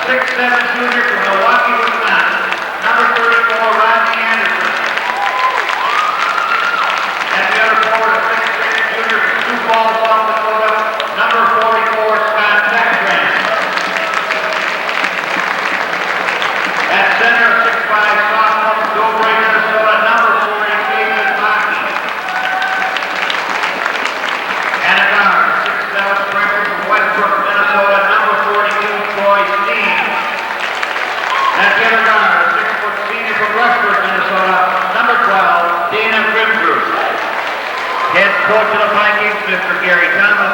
6'7" junior from Milwaukee, Wisconsin. Number 34, Rodney Anderson. And the other forward, a 6'6" junior from Sioux Falls, South Dakota. Number 44, Scott Beckman. At center, 6'5" sophomore from Dover, Minnesota. Number 40, David Hockey. And a guard, 6'7" Springer from Westbrook, Minnesota. Number 42, Troy Steen. At the other guard, a 6-foot senior from Rushford, Minnesota. Number 12, Dana Grimsrud. Head coach of the Vikings, Mr. Gary Thomas,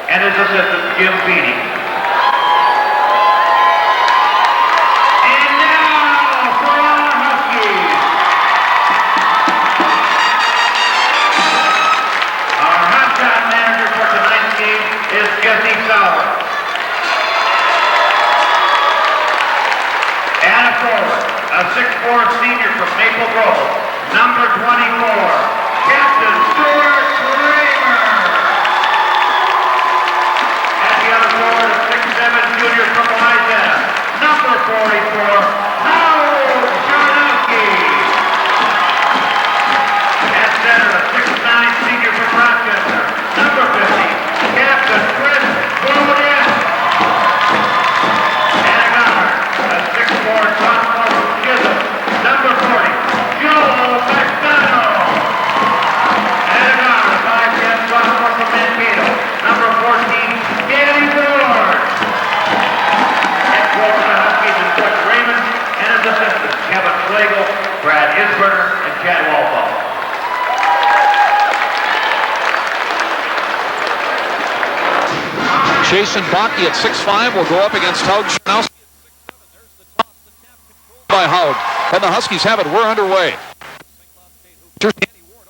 and his assistant, Jim Feeney. And now for our Huskies. Our hot shot manager for tonight's game is Jesse Sauer. And a forward, a 6'4" senior from Maple Grove, number 24. Captain Stuart Kramer. And the other forward, a 6'7" junior from Louisiana, number 44, Howard Charnowski. At center, a 6'9" senior from Rochester, number 50, Captain Chris Bowden. And a guard, a 6'4" sophomore from Chisholm, number 40, Joe Bastano. Sophomore from Mankato, number 14, Danny Ward. Head coach of the Huskies is Coach Raymond, and his assistants, Kevin Schlegel, Brad Isberger, and Chad Walthall. Jason Bakke at 6'5" will go up against Haug Charnowski at 6'7". There's the toss, the tap controlled by Haug. And the Huskies have it. We're underway.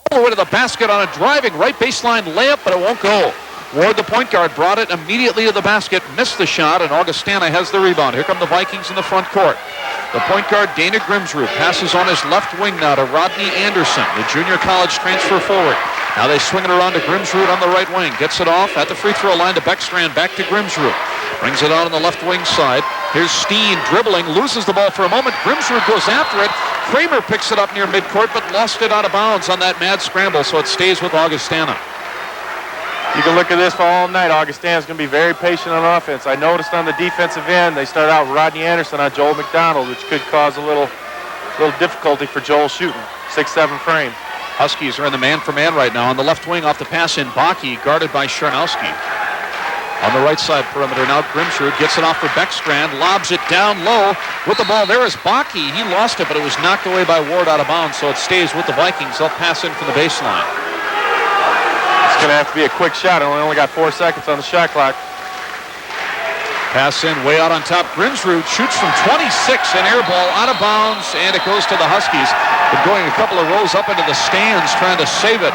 All the way to the basket on a driving right baseline layup, but it won't go. Ward, the point guard, brought it immediately to the basket, missed the shot, and Augustana has the rebound. Here come the Vikings in the front court. The point guard, Dana Grimsrud, passes on his left wing now to Rodney Anderson, the junior college transfer forward. Now they swing it around to Grimsrud on the right wing. Gets it off at the free throw line to Beckstrand, back to Grimsrud. Brings it out on the left wing side. Here's Steen dribbling, loses the ball for a moment. Grimsrud goes after it. Kramer picks it up near midcourt, but lost it out of bounds on that mad scramble, so it stays with Augustana. You can look at this for all night. Augustana's going to be very patient on offense. I noticed on the defensive end, they started out with Rodney Anderson on Joel McDonald, which could cause a little difficulty for Joel shooting. 6'7" frame. Huskies are in the man-for-man right now. On the left wing off the pass in, Bakke, guarded by Charnowski. On the right side perimeter now, Grimsrud gets it off for Beckstrand, lobs it down low. With the ball there is Bakke. He lost it, but it was knocked away by Ward out of bounds, so it stays with the Vikings. They'll pass in from the baseline. It's going to have to be a quick shot. I only got 4 seconds on the shot clock. Pass in way out on top. Grimsrud shoots from 26, an air ball out of bounds, and it goes to the Huskies. Been going a couple of rows up into the stands trying to save it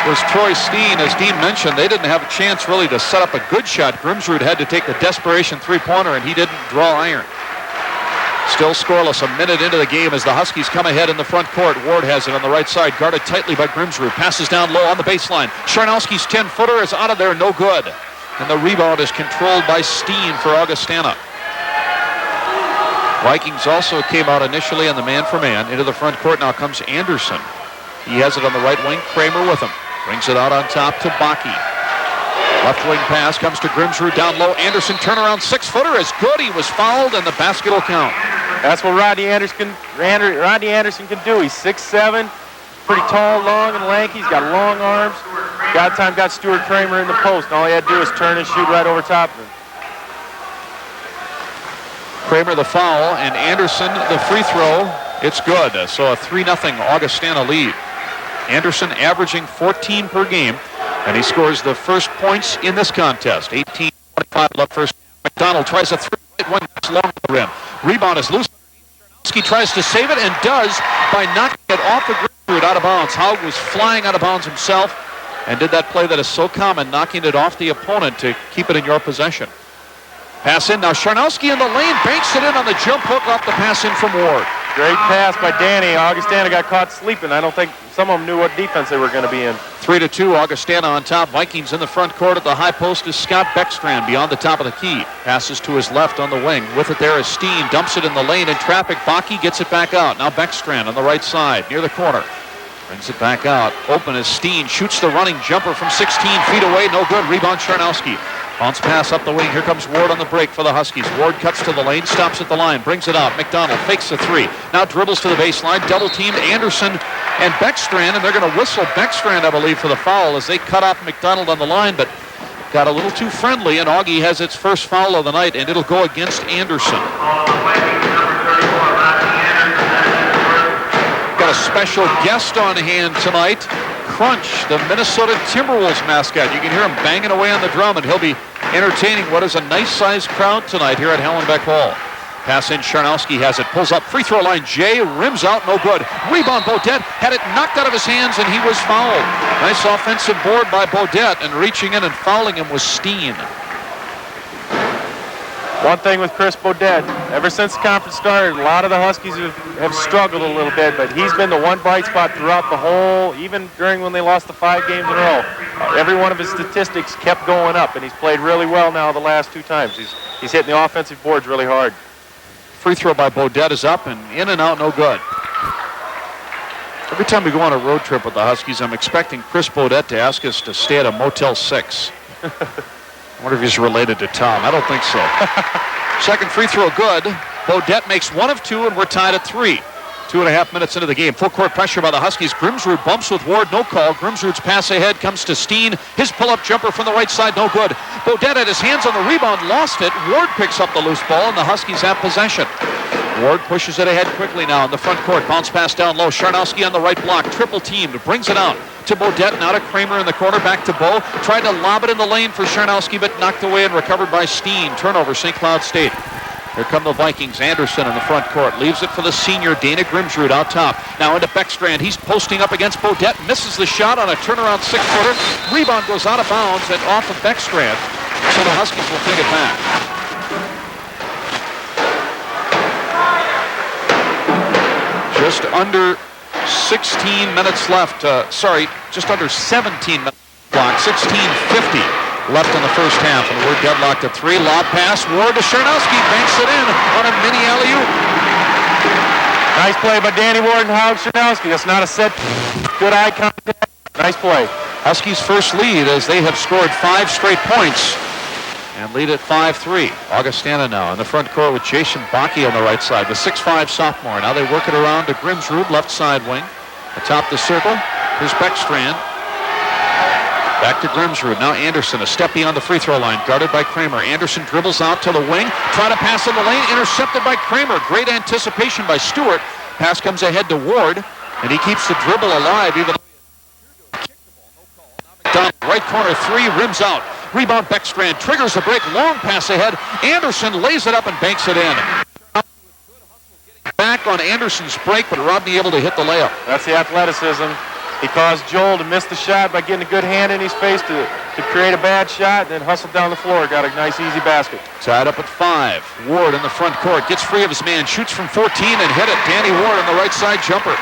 was Troy Steen. As Dean mentioned, they didn't have a chance really to set up a good shot. Grimsrud had to take the desperation three-pointer, and he didn't draw iron. Still scoreless a minute into the game as the Huskies come ahead in the front court. Ward has it on the right side, guarded tightly by Grimsrud. Passes down low on the baseline. Charnowski's 10-footer is out of there, no good. And the rebound is controlled by Steen for Augustana. Vikings also came out initially in the man-for-man. Into the front court now comes Anderson. He has it on the right wing. Kramer with him. Brings it out on top to Bakke. Left wing pass comes to Grimsrud down low. Anderson turnaround 6-footer is good. He was fouled and the basket will count. That's what Rodney Anderson can do. He's 6'7", pretty tall, long, and lanky. He's got long arms. Got Stuart Kramer in the post. And all he had to do was turn and shoot right over top of him. Kramer the foul and Anderson the free throw. It's good. So a 3-0 Augustana lead. Anderson averaging 14 per game, and he scores the first points in this contest. 18-25 left first. McDonald tries a three, one long the rim. Rebound is loose. He tries to save it and does by knocking it off the Grimsrud out of bounds. Haug was flying out of bounds himself and did that play that is so common, knocking it off the opponent to keep it in your possession. Pass in now. Charnowski in the lane, banks it in on the jump hook off the pass in from Ward. Great pass by Danny. Augustana got caught sleeping. I don't think some of them knew what defense they were going to be in. 3-2, Augustana on top. Vikings in the front court. At the high post is Scott Beckstrand beyond the top of the key. Passes to his left on the wing. With it there is Steen. Dumps it in the lane in traffic. Baki gets it back out. Now Beckstrand on the right side near the corner. Brings it back out. Open as Steen shoots the running jumper from 16 feet away. No good. Rebound Charnowski. Bounce pass up the wing. Here comes Ward on the break for the Huskies. Ward cuts to the lane, stops at the line, brings it out. McDonald fakes the three. Now dribbles to the baseline. Double teamed Anderson and Beckstrand, and they're going to whistle Beckstrand, I believe, for the foul as they cut off McDonald on the line, but got a little too friendly, and Augie has its first foul of the night, and it'll go against Anderson. Got a special guest on hand tonight. Crunch, the Minnesota Timberwolves mascot. You can hear him banging away on the drum, and he'll be entertaining what is a nice-sized crowd tonight here at Hallenbeck Hall. Pass in, Charnowski has it, pulls up, free throw line, Jay, rims out, no good. Rebound, Beaudet had it knocked out of his hands, and he was fouled. Nice offensive board by Beaudet, and reaching in and fouling him was Steen. One thing with Chris Beaudet, ever since the conference started, a lot of the Huskies have struggled a little bit, but he's been the one bright spot throughout the whole, even during when they lost the 5 games in a row. Every one of his statistics kept going up, and he's played really well now the last 2 times. He's hitting the offensive boards really hard. Free throw by Beaudet is up, and in and out, no good. Every time we go on a road trip with the Huskies, I'm expecting Chris Beaudet to ask us to stay at a Motel 6. I wonder if he's related to Tom. I don't think so. Second free throw good. Beaudet makes 1 of 2, and we're tied at 3. 2.5 minutes into the game. Full court pressure by the Huskies. Grimsrud bumps with Ward, no call. Grimsrud's pass ahead comes to Steen. His pull-up jumper from the right side, no good. Beaudet had his hands on the rebound, lost it. Ward picks up the loose ball, and the Huskies have possession. Ward pushes it ahead quickly now in the front court. Bounce pass down low. Charnowski on the right block. Triple teamed. Brings it out to Beaudet. Now to Kramer in the corner. Back to Bo. Tried to lob it in the lane for Charnowski, but knocked away and recovered by Steen. Turnover, St. Cloud State. Here come the Vikings. Anderson in the front court. Leaves it for the senior, Dana Grimsrud out top. Now into Beckstrand. He's posting up against Beaudet. Misses the shot on a turnaround 6-footer. Rebound goes out of bounds and off of Beckstrand. So the Huskies will take it back. Just under 16 minutes left. Just under 17 minutes clock. 16:50 left in the first half, and we're deadlocked at 3. Lob pass. Ward to Charnowski. Banks it in on a mini alley-oop. Nice play by Danny Ward and Howard Charnowski. That's not a set. Good eye contact. Nice play. Huskies' first lead as they have scored 5 straight points and lead at 5-3. Augustana now in the front court with Jason Baki on the right side, the 6'5 sophomore. Now they work it around to Grimsrud, left side wing. Atop the circle, here's Beckstrand. Back to Grimsrud. Now Anderson, a step beyond the free throw line, guarded by Kramer. Anderson dribbles out to the wing, try to pass in the lane, intercepted by Kramer. Great anticipation by Stewart. Pass comes ahead to Ward, and he keeps the dribble alive, even though he kicked the ball. No call. Now McDonald, right corner 3, rims out. Rebound Beckstrand, triggers the break, long pass ahead. Anderson lays it up and banks it in. Back on Anderson's break, but Rodney able to hit the layup. That's the athleticism. He caused Joel to miss the shot by getting a good hand in his face to create a bad shot, and then hustled down the floor. Got a nice, easy basket. Tied up at 5. Ward in the front court, gets free of his man, shoots from 14 and hit it. Danny Ward on the right side jumper.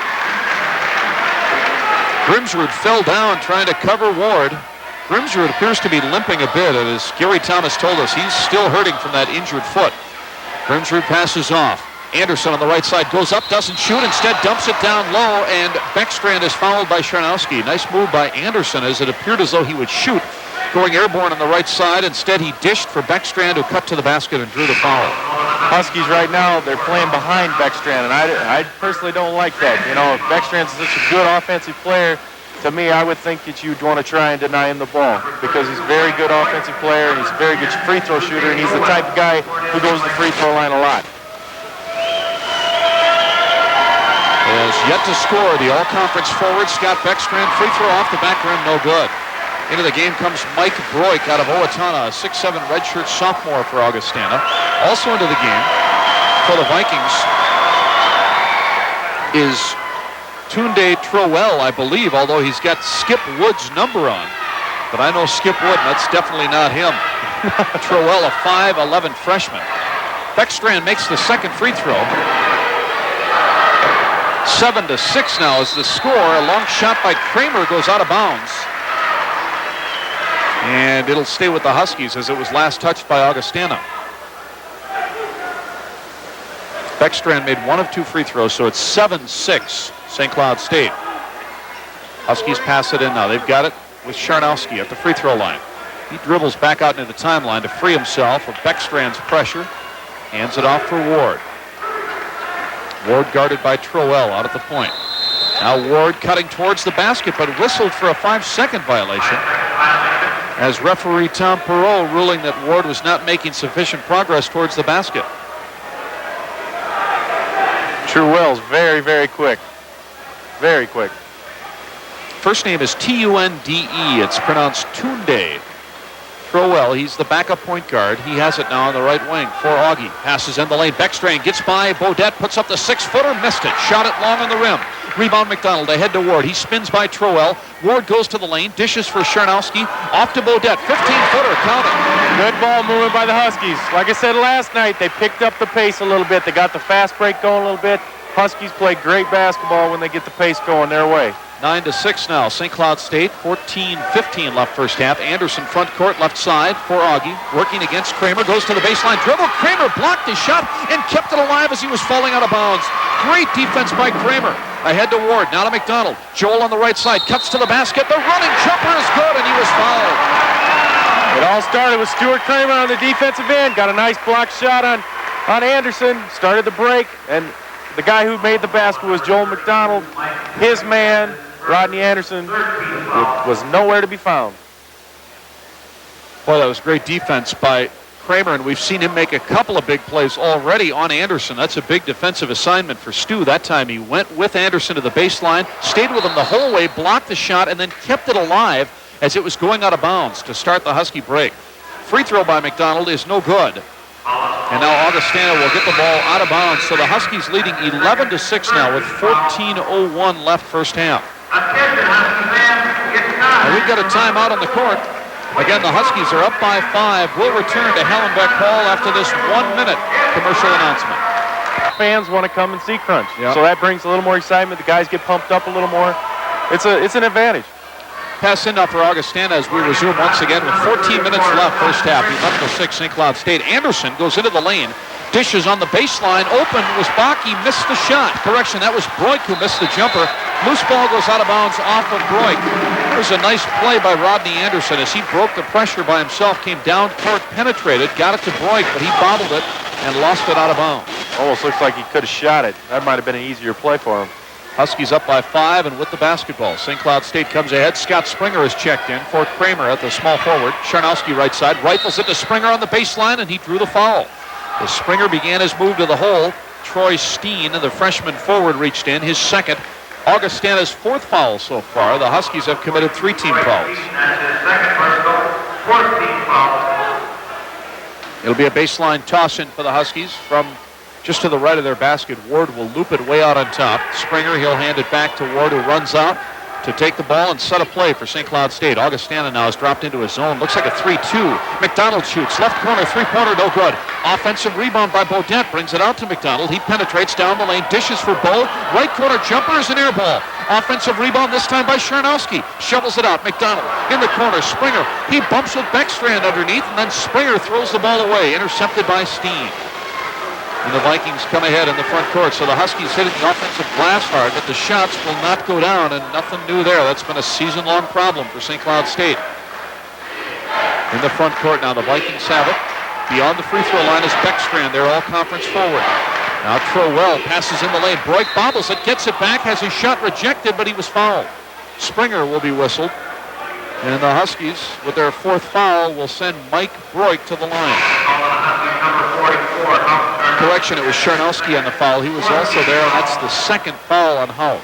Grimsrud fell down trying to cover Ward. Grimsrud appears to be limping a bit, and as Gary Thomas told us, he's still hurting from that injured foot. Grimsrud passes off. Anderson on the right side goes up, doesn't shoot, instead dumps it down low, and Beckstrand is fouled by Charnowski. Nice move by Anderson as it appeared as though he would shoot, going airborne on the right side. Instead, he dished for Beckstrand, who cut to the basket and drew the foul. Huskies right now, they're playing behind Beckstrand, and I personally don't like that. You know, if Beckstrand's such a good offensive player, to me, I would think that you'd want to try and deny him the ball because he's a very good offensive player and he's a very good free throw shooter, and he's the type of guy who goes to the free throw line a lot. Has yet to score. The all-conference forward, Scott Beckstrand, free throw off the back rim, no good. Into the game comes Mike Broik out of Owatonna, a 6'7 redshirt sophomore for Augustana. Also into the game for the Vikings is Tunde Trowell, I believe, although he's got Skip Wood's number on. But I know Skip Wood, and that's definitely not him. Trowell, a 5'11 freshman. Beckstrand makes the second free throw. 7-6 now is the score. A long shot by Kramer goes out of bounds. And it'll stay with the Huskies as it was last touched by Augustana. Beckstrand made 1 of 2 free throws, so it's 7-6 St. Cloud State. Huskies pass it in now. They've got it with Charnowski at the free throw line. He dribbles back out into the timeline to free himself of Beckstrand's pressure. Hands it off for Ward. Ward guarded by Troell out at the point. Now Ward cutting towards the basket, but whistled for a 5-second violation, as referee Tom Perot ruling that Ward was not making sufficient progress towards the basket. Troell's very, very quick. Very quick. First name is Tunde. It's pronounced Tunde. Troell, he's the backup point guard. He has it now on the right wing for Augie. Passes in the lane. Beckstrand gets by. Bodette puts up the 6-footer. Missed it. Shot it long on the rim. Rebound McDonald ahead to Ward. He spins by Troell. Ward goes to the lane. Dishes for Charnowski. Off to Bodette. 15-footer. Count it. Good ball movement by the Huskies. Like I said last night, they picked up the pace a little bit. They got the fast break going a little bit. Huskies play great basketball when they get the pace going their way. 9-6 now. St. Cloud State, 14-15 left first half. Anderson front court, left side for Augie. Working against Kramer, goes to the baseline. Dribble, Kramer blocked his shot and kept it alive as he was falling out of bounds. Great defense by Kramer. Ahead to Ward, now to McDonald. Joel on the right side, cuts to the basket. The running jumper is good, and he was fouled. It all started with Stuart Kramer on the defensive end. Got a nice block shot on Anderson. Started the break, and the guy who made the basket was Joel McDonald. His man, Rodney Anderson, was nowhere to be found. Boy, that was great defense by Kramer, and we've seen him make a couple of big plays already on Anderson. That's a big defensive assignment for Stu. That time he went with Anderson to the baseline, stayed with him the whole way, blocked the shot, and then kept it alive as it was going out of bounds to start the Husky break. Free throw by McDonald is no good. And now Augustana will get the ball out of bounds. So the Huskies leading 11-6 now with 14:01 left first half. And we've got a timeout on the court. Again, the Huskies are up by 5. We'll return to Hallenbeck Hall after this 1-minute commercial announcement. Fans want to come and see Crunch. Yep. So that brings a little more excitement. The guys get pumped up a little more. It's an advantage. Pass in now for Augustana as we resume once again with 14 minutes left first half. 11-6 St. Cloud State. Anderson goes into the lane. Dishes on the baseline. Open was Bakke. Missed the shot. Correction, that was Broik who missed the jumper. Loose ball goes out of bounds off of Broik. There's a nice play by Rodney Anderson as he broke the pressure by himself. Came down court, penetrated, got it to Broik, but he bobbled it and lost it out of bounds. Almost looks like he could have shot it. That might have been an easier play for him. Huskies up by 5 and with the basketball. St. Cloud State comes ahead. Scott Springer is checked in for Kramer at the small forward. Charnowski right side. Rifles it to Springer on the baseline, and he drew the foul. As Springer began his move to the hole, Troy Steen, the freshman forward, reached in, his second. Augustana's 4th foul so far. The Huskies have committed 3 team fouls. It'll be a baseline toss-in for the Huskies from just to the right of their basket. Ward will loop it way out on top. Springer, he'll hand it back to Ward, who runs out to take the ball and set a play for St. Cloud State. Augustana now has dropped into his zone. Looks like a 3-2. McDonald shoots. Left corner, three-pointer, no good. Offensive rebound by Bodette. Brings it out to McDonald. He penetrates down the lane. Dishes for Bo. Right corner jumper is an air ball. Offensive rebound this time by Charnowski. Shovels it out. McDonald in the corner. Springer. He bumps with Beckstrand underneath, and then Springer throws the ball away. Intercepted by Steen. And the Vikings come ahead in the front court. So the Huskies hitting the offensive glass hard, but the shots will not go down, and nothing new there. That's been a season-long problem for St. Cloud State. In the front court now, the Vikings have it. Beyond the free throw line is Beckstrand, their all-conference forward. Now Troell passes in the lane. Broik bobbles it, gets it back, has his shot rejected, but he was fouled. Springer will be whistled. And the Huskies, with their 4th foul, will send Mike Broik to the line. Correction, it was Charnowski on the foul. He was also there, and that's the 2nd foul on Howell.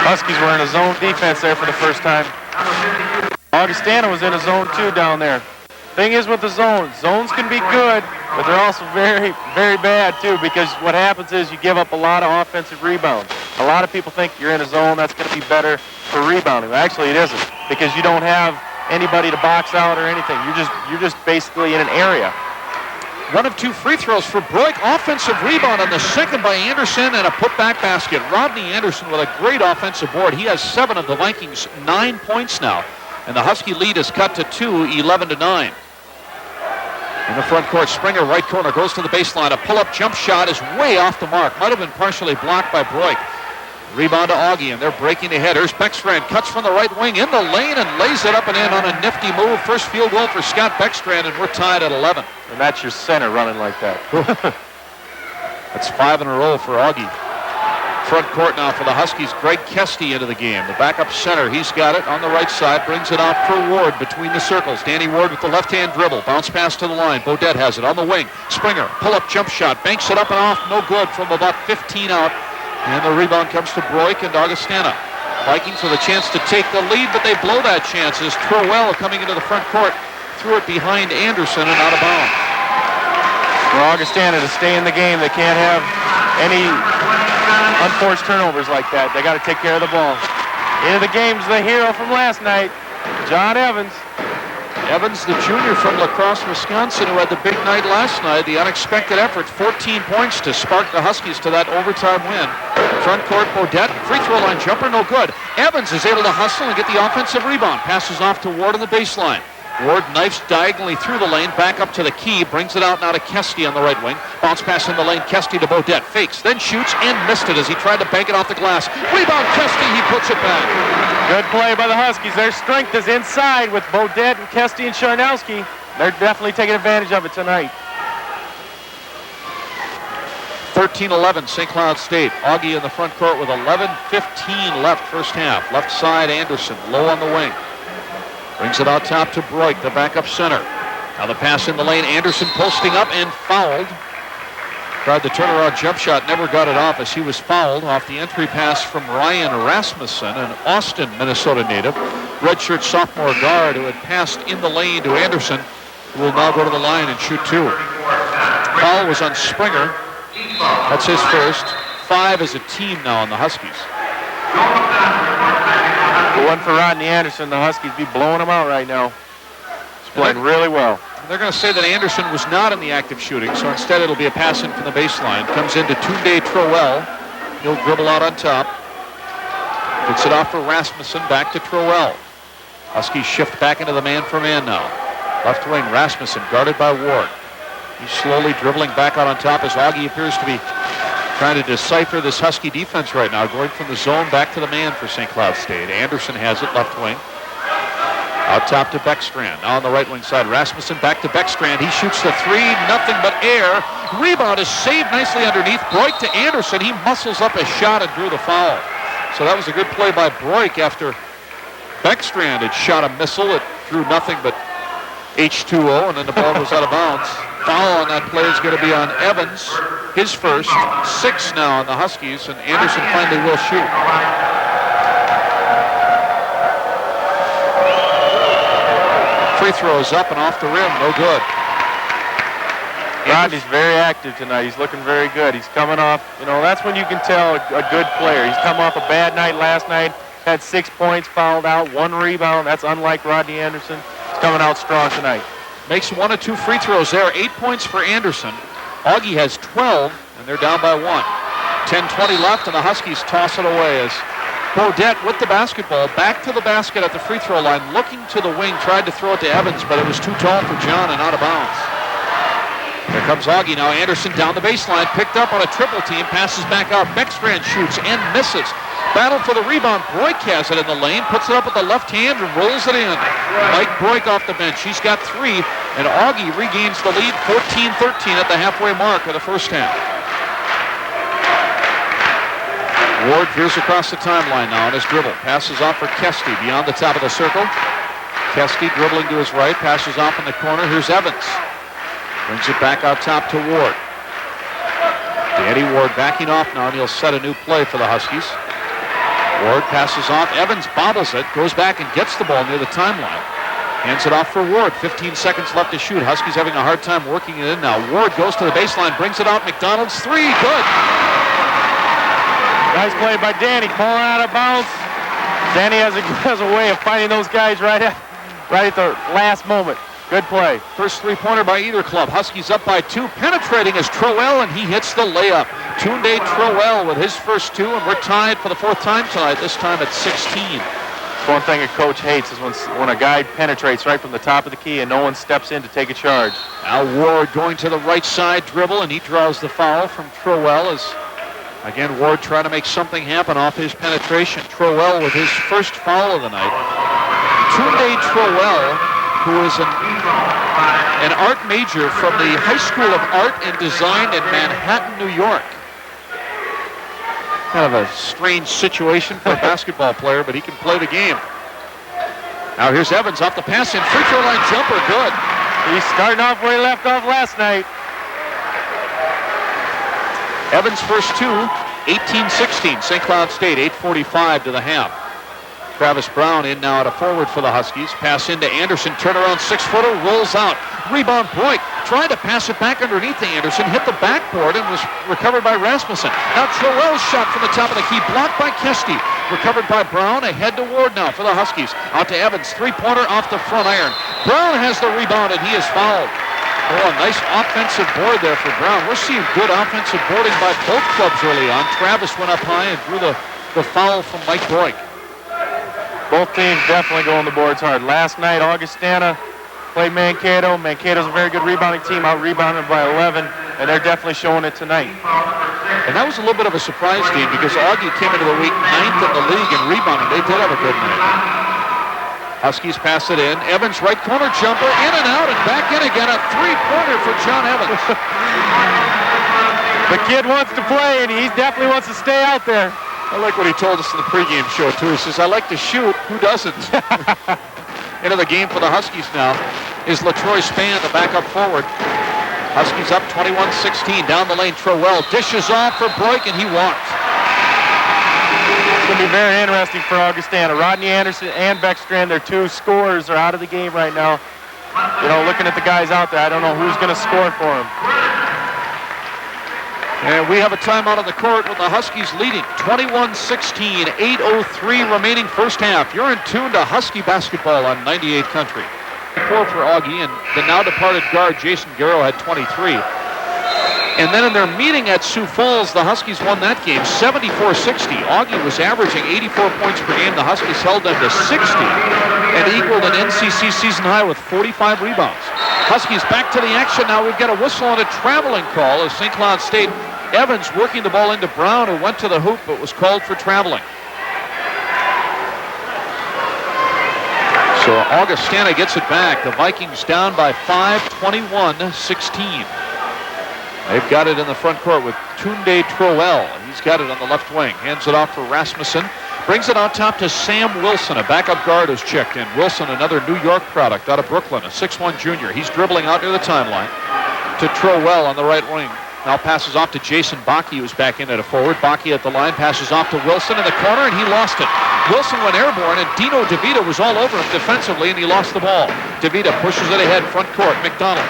Huskies were in a zone defense there for the first time. Augustana was in a zone 2 down there. Thing is with the zones can be good, but they're also very, very bad too, because what happens is you give up a lot of offensive rebounds. A lot of people think you're in a zone, that's going to be better for rebounding. Actually, it isn't, because you don't have anybody to box out or anything. You're just basically in an area. 1 of 2 free throws for Broik. Offensive rebound on the second by Anderson and a putback basket. Rodney Anderson with a great offensive board. He has 7 of the Vikings' 9 points now. And the Husky lead is cut to 2, 11-9. In the front court, Springer, right corner, goes to the baseline. A pull-up jump shot is way off the mark. Might have been partially blocked by Broik. Rebound to Augie, and they're breaking ahead. Here's Beckstrand, cuts from the right wing in the lane and lays it up and in on a nifty move. First field goal for Scott Beckstrand, and we're tied at 11. And that's your center running like that. That's 5 in a row for Augie. Front court now for the Huskies. Greg Kesty into the game. The backup center, he's got it on the right side. Brings it out for Ward between the circles. Danny Ward with the left-hand dribble. Bounce pass to the line. Bodette has it on the wing. Springer, pull-up jump shot. Banks it up and off. No good from about 15 out. And the rebound comes to Broik and Augustana. Vikings with a chance to take the lead, but they blow that chance as Trowell coming into the front court threw it behind Anderson and out of bounds. For Augustana to stay in the game, they can't have any unforced turnovers like that. They got to take care of the ball. Into the game's the hero from last night, John Evans. Evans, the junior from La Crosse, Wisconsin, who had the big night last night. The unexpected effort, 14 points to spark the Huskies to that overtime win. Front court, Bodette, free throw line jumper, no good. Evans is able to hustle and get the offensive rebound. Passes off to Ward on the baseline. Ward knifes diagonally through the lane, back up to the key, brings it out now to Kesty on the right wing. Bounce pass in the lane, Kesty to Bodette. Fakes, then shoots and missed it as he tried to bank it off the glass. Rebound, Kesty, he puts it back. Good play by the Huskies. Their strength is inside with Bodette and Kesty and Charnowski. They're definitely taking advantage of it tonight. 13-11, St. Cloud State. Augie in the front court with 11:15 left first half. Left side, Anderson, low on the wing. Brings it out top to Broik, the backup center. Now the pass in the lane, Anderson posting up and fouled. Tried the turnaround jump shot, never got it off as he was fouled off the entry pass from Ryan Rasmussen, an Austin, Minnesota native. Redshirt sophomore guard who had passed in the lane to Anderson, who will now go to the line and shoot 2. Foul was on Springer. That's his first. 5 as a team now on the Huskies. The one for Rodney Anderson, the Huskies be blowing him out right now. He's playing really well. They're going to say that Anderson was not in the active shooting, so instead it'll be a pass in from the baseline. Comes into Tunde Trowell. He'll dribble out on top. Gets it off for Rasmussen, back to Trowell. Huskies shift back into the man-for-man now. Left wing, Rasmussen, guarded by Ward. He's slowly dribbling back out on top as Augie appears to be trying to decipher this Husky defense right now, going from the zone back to the man for St. Cloud State. Anderson has it, left wing. Out top to Beckstrand. Now on the right wing side, Rasmussen back to Beckstrand. He shoots the 3, nothing but air. Rebound is saved nicely underneath. Broik to Anderson. He muscles up a shot and drew the foul. So that was a good play by Broik after Beckstrand had shot a missile. It drew nothing but H2O, and then the ball goes out of bounds. Foul on that play is going to be on Evans, his first. 6 now on the Huskies, and Anderson finally will shoot. Free throws up and off the rim, no good. Rodney's very active tonight. He's looking very good. He's coming off, that's when you can tell a good player. He's come off a bad night last night, had 6 points, fouled out, 1 rebound. That's unlike Rodney Anderson. He's coming out strong tonight. Makes 1 of 2 free throws there. 8 points for Anderson. Augie has 12, and they're down by 1. 10:20 left, and the Huskies toss it away as Bodette with the basketball back to the basket at the free throw line, looking to the wing, tried to throw it to Evans, but it was too tall for John and out of bounds. Here comes Augie now. Anderson down the baseline, picked up on a triple team, passes back out. Beckstrand shoots and misses. Battle for the rebound. Broik has it in the lane, puts it up with the left hand and rolls it in. Mike Broik off the bench. He's got 3, and Augie regains the lead 14-13 at the halfway mark of the first half. Ward veers across the timeline now on his dribble. Passes off for Kesty beyond the top of the circle. Kesty dribbling to his right, passes off in the corner. Here's Evans. Brings it back out top to Ward. Danny Ward backing off now, and he'll set a new play for the Huskies. Ward passes off. Evans bobbles it, goes back and gets the ball near the timeline. Hands it off for Ward. 15 seconds left to shoot. Huskies having a hard time working it in now. Ward goes to the baseline, brings it out. McDonald's 3, good. Nice play by Danny, pulling out of bounds. Danny has a way of finding those guys right at the last moment. Good play. First three-pointer by either club. Huskies up by 2. Penetrating is Trowell, and he hits the layup. Tunde Trowell with his first 2, and we're tied for the 4th time tonight, this time at 16. One thing a coach hates is when a guy penetrates right from the top of the key and no one steps in to take a charge. Now Ward going to the right side dribble, and he draws the foul from Trowell as, again, Ward trying to make something happen off his penetration. Trowell with his first foul of the night. Tunde Trowell, who is an art major from the High School of Art and Design in Manhattan, New York. Kind of a strange situation for a basketball player, but he can play the game. Now here's Evans off the pass in. Free throw line jumper, good. He's starting off where he left off last night. Evans' first 2, 18-16. St. Cloud State, 8:45 to the half. Travis Brown in now at a forward for the Huskies. Pass into Anderson, turnaround 6-footer, rolls out. Rebound, Broik tried to pass it back underneath to Anderson, hit the backboard and was recovered by Rasmussen. Now Trowell's shot from the top of the key, blocked by Kesty. Recovered by Brown, ahead to Ward now for the Huskies. Out to Evans, three-pointer off the front iron. Brown has the rebound and he is fouled. Oh, a nice offensive board there for Brown. We're seeing good offensive boarding by both clubs early on. Travis went up high and drew the foul from Mike Broik. Both teams definitely going the boards hard. Last night, Augustana played Mankato. Mankato's a very good rebounding team, out-rebounded by 11, and they're definitely showing it tonight. And that was a little bit of a surprise team because Augie came into the week 9th in the league in rebounding. They did have a good night. Huskies pass it in. Evans, right corner jumper, in and out, and back in again. A three-pointer for John Evans. The kid wants to play, and he definitely wants to stay out there. I like what he told us in the pregame show, too. He says, I like to shoot. Who doesn't? Into the game for the Huskies now is LaTroy Spann, the backup forward. Huskies up 21-16. Down the lane, Trowell dishes off for Broik, and he walks. It's going to be very interesting for Augustana. Rodney Anderson and Beckstrand, their 2 scorers, are out of the game right now. You know, looking at the guys out there, I don't know who's going to score for them. And we have a timeout on the court with the Huskies leading 21-16, 8:03 remaining first half. You're in tune to Husky basketball on 98 Country. 4 for Augie, and the now departed guard Jason Garrow had 23. And then in their meeting at Sioux Falls, the Huskies won that game 74-60. Augie was averaging 84 points per game. The Huskies held them to 60 and equaled an NCC season high with 45 rebounds. Huskies back to the action now. We've got a whistle on a traveling call as St. Cloud State. Evans working the ball into Brown, who went to the hoop but was called for traveling. So Augustana gets it back. The Vikings down by 5, 21-16. They've got it in the front court with Tunde Trowell. He's got it on the left wing. Hands it off for Rasmussen. Brings it on top to Sam Wilson, a backup guard who's checked in. Wilson, another New York product out of Brooklyn, a 6'1 junior. He's dribbling out near the timeline to Trowell on the right wing. Now passes off to Jason Bakke, who's back in at a forward. Bakke at the line, passes off to Wilson in the corner, and he lost it. Wilson went airborne, and Dino DeVita was all over him defensively, and he lost the ball. DeVita pushes it ahead, front court. McDonald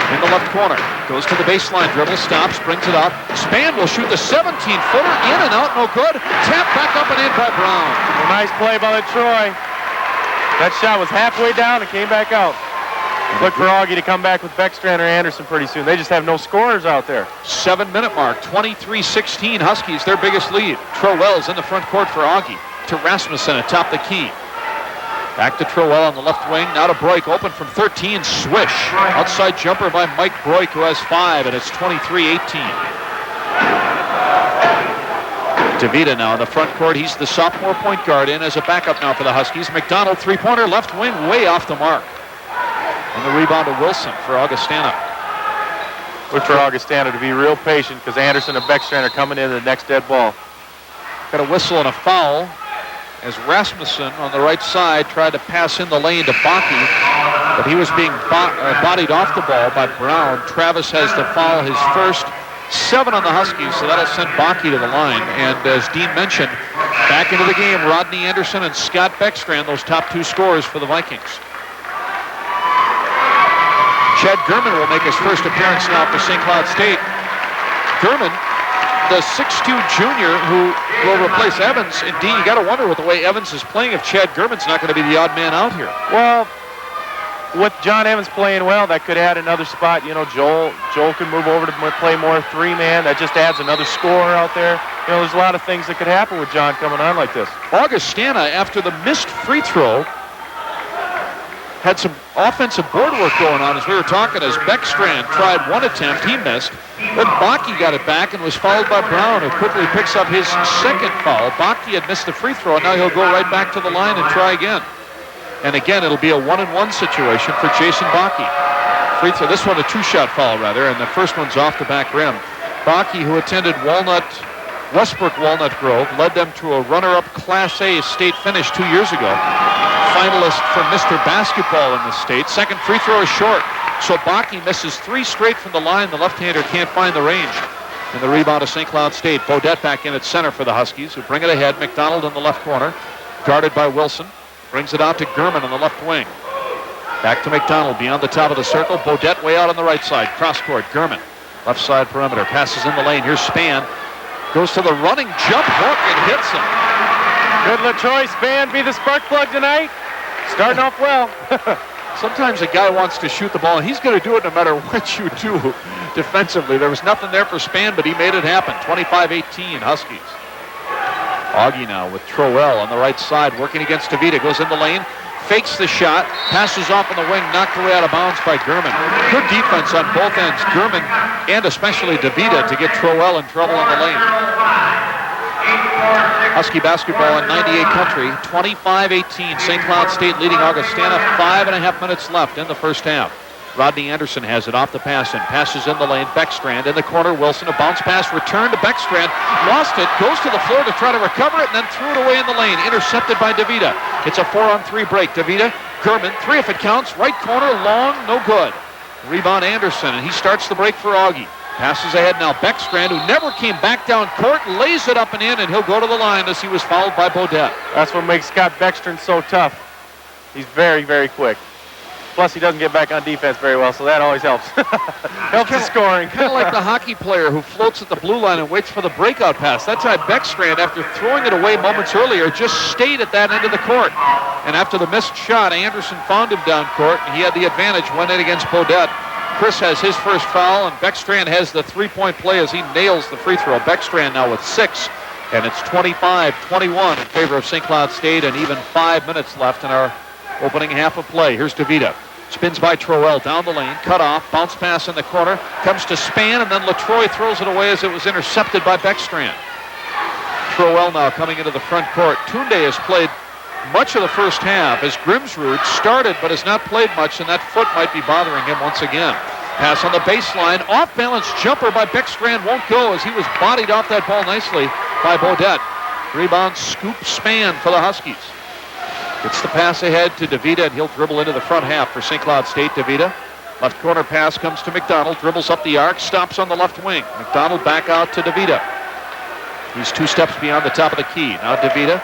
in the left corner. Goes to the baseline, dribble, stops, brings it up. Spann will shoot the 17-footer, in and out, no good. Tap back up and in by Brown. A nice play by Troy. That shot was halfway down and came back out. Look for Augie to come back with Beckstrand or Anderson pretty soon. They just have no scorers out there. 7-minute mark, 23-16. Huskies, their biggest lead. Trowell's in the front court for Augie. To Rasmussen atop the key. Back to Trowell on the left wing. Now to Broik, open from 13. Swish. Outside jumper by Mike Broik, who has 5, and it's 23-18. DeVita now in the front court. He's the sophomore point guard in as a backup now for the Huskies. McDonald, three-pointer, left wing, way off the mark. And the rebound to Wilson for Augustana. Look for Augustana to be real patient because Anderson and Beckstrand are coming in the next dead ball. Got a whistle and a foul as Rasmussen on the right side tried to pass in the lane to Bakke, but he was being bodied off the ball by Brown. Travis has the foul, his first, 7 on the Huskies, so that'll send Bakke to the line. And as Dean mentioned, back into the game, Rodney Anderson and Scott Beckstrand, those top 2 scorers for the Vikings. Chad Gurman will make his first appearance now for St. Cloud State. Gurman, the 6'2 junior who will replace Evans. And Dean, you got to wonder with the way Evans is playing if Chad Gurman's not going to be the odd man out here. Well, with John Evans playing well, that could add another spot. You know, Joel could move over to play more three-man. That just adds another scorer out there. You know, there's a lot of things that could happen with John coming on like this. Augustana, after the missed free throw, had some offensive board work going on as we were talking, as Beckstrand tried one attempt, he missed. Then Bakke got it back and was fouled by Brown, who quickly picks up his second foul. Bakke had missed the free throw, and now he'll go right back to the line and try again. And again, it'll be a 1-and-1 situation for Jason Bakke. Free throw, this one a two-shot foul rather, and the first one's off the back rim. Bakke, who attended Westbrook Walnut Grove, led them to a runner-up Class A state finish 2 years ago. Finalist for Mr. Basketball in the state. Second free throw is short, so Bakke misses 3 straight from the line. The left-hander can't find the range. And the rebound of St. Cloud State. Bodette back in at center for the Huskies, who bring it ahead. McDonald in the left corner, guarded by Wilson. Brings it out to Gurman on the left wing. Back to McDonald beyond the top of the circle. Bodette way out on the right side. Cross court. Gurman, left side perimeter. Passes in the lane. Here's Spann. Goes to the running jump hook and hits him. Good LaTroy. Spann be the spark plug tonight. Starting off well. Sometimes a guy wants to shoot the ball, and he's going to do it no matter what you do defensively. There was nothing there for Spann, but he made it happen. 25-18 Huskies. Augie now with Trowell on the right side, working against DeVita. Goes in the lane, fakes the shot, passes off on the wing, knocked away out of bounds by Gurman. Good defense on both ends, Gurman and especially DeVita, to get Trowell in trouble in the lane. Husky basketball in 98 country, 25-18. St. Cloud State leading Augustana, 5.5 minutes left in the first half. Rodney Anderson has it off the pass and passes in the lane. Beckstrand in the corner. Wilson, a bounce pass, return to Beckstrand. Lost it, goes to the floor to try to recover it, and then threw it away in the lane. Intercepted by DeVita. It's a 4-on-3 break. DeVita, Gurman, 3 if it counts. Right corner, long, no good. Rebound Anderson, and he starts the break for Augie. Passes ahead now. Beckstrand, who never came back down court, lays it up and in, and he'll go to the line as he was fouled by Bodette. That's what makes Scott Beckstrand so tough. He's very, very quick. Plus, he doesn't get back on defense very well, so that always helps. Helps the scoring. Kind of like the hockey player who floats at the blue line and waits for the breakout pass. That's how Beckstrand, after throwing it away moments earlier, just stayed at that end of the court. And after the missed shot, Anderson found him down court, and he had the advantage, went in against Bodette. Chris has his first foul, and Beckstrand has the three-point play as he nails the free throw. Beckstrand now with 6, and it's 25-21 in favor of St. Cloud State, and even 5 minutes left in our opening half of play. Here's DeVita. Spins by Trowell down the lane, cut off, bounce pass in the corner, comes to Spann, and then LaTroy throws it away as it was intercepted by Beckstrand. Trowell now coming into the front court. Tunde has played much of the first half as Grimsrud started but has not played much, and that foot might be bothering him once again. Pass on the baseline, off-balance jumper by Beckstrand won't go as he was bodied off that ball nicely by Bodette. Rebound scoop Spann for the Huskies. Gets the pass ahead to DeVita, and he'll dribble into the front half for St. Cloud State. DeVita, left corner pass comes to McDonald, dribbles up the arc, stops on the left wing. McDonald back out to DeVita. He's 2 steps beyond the top of the key. Now DeVita,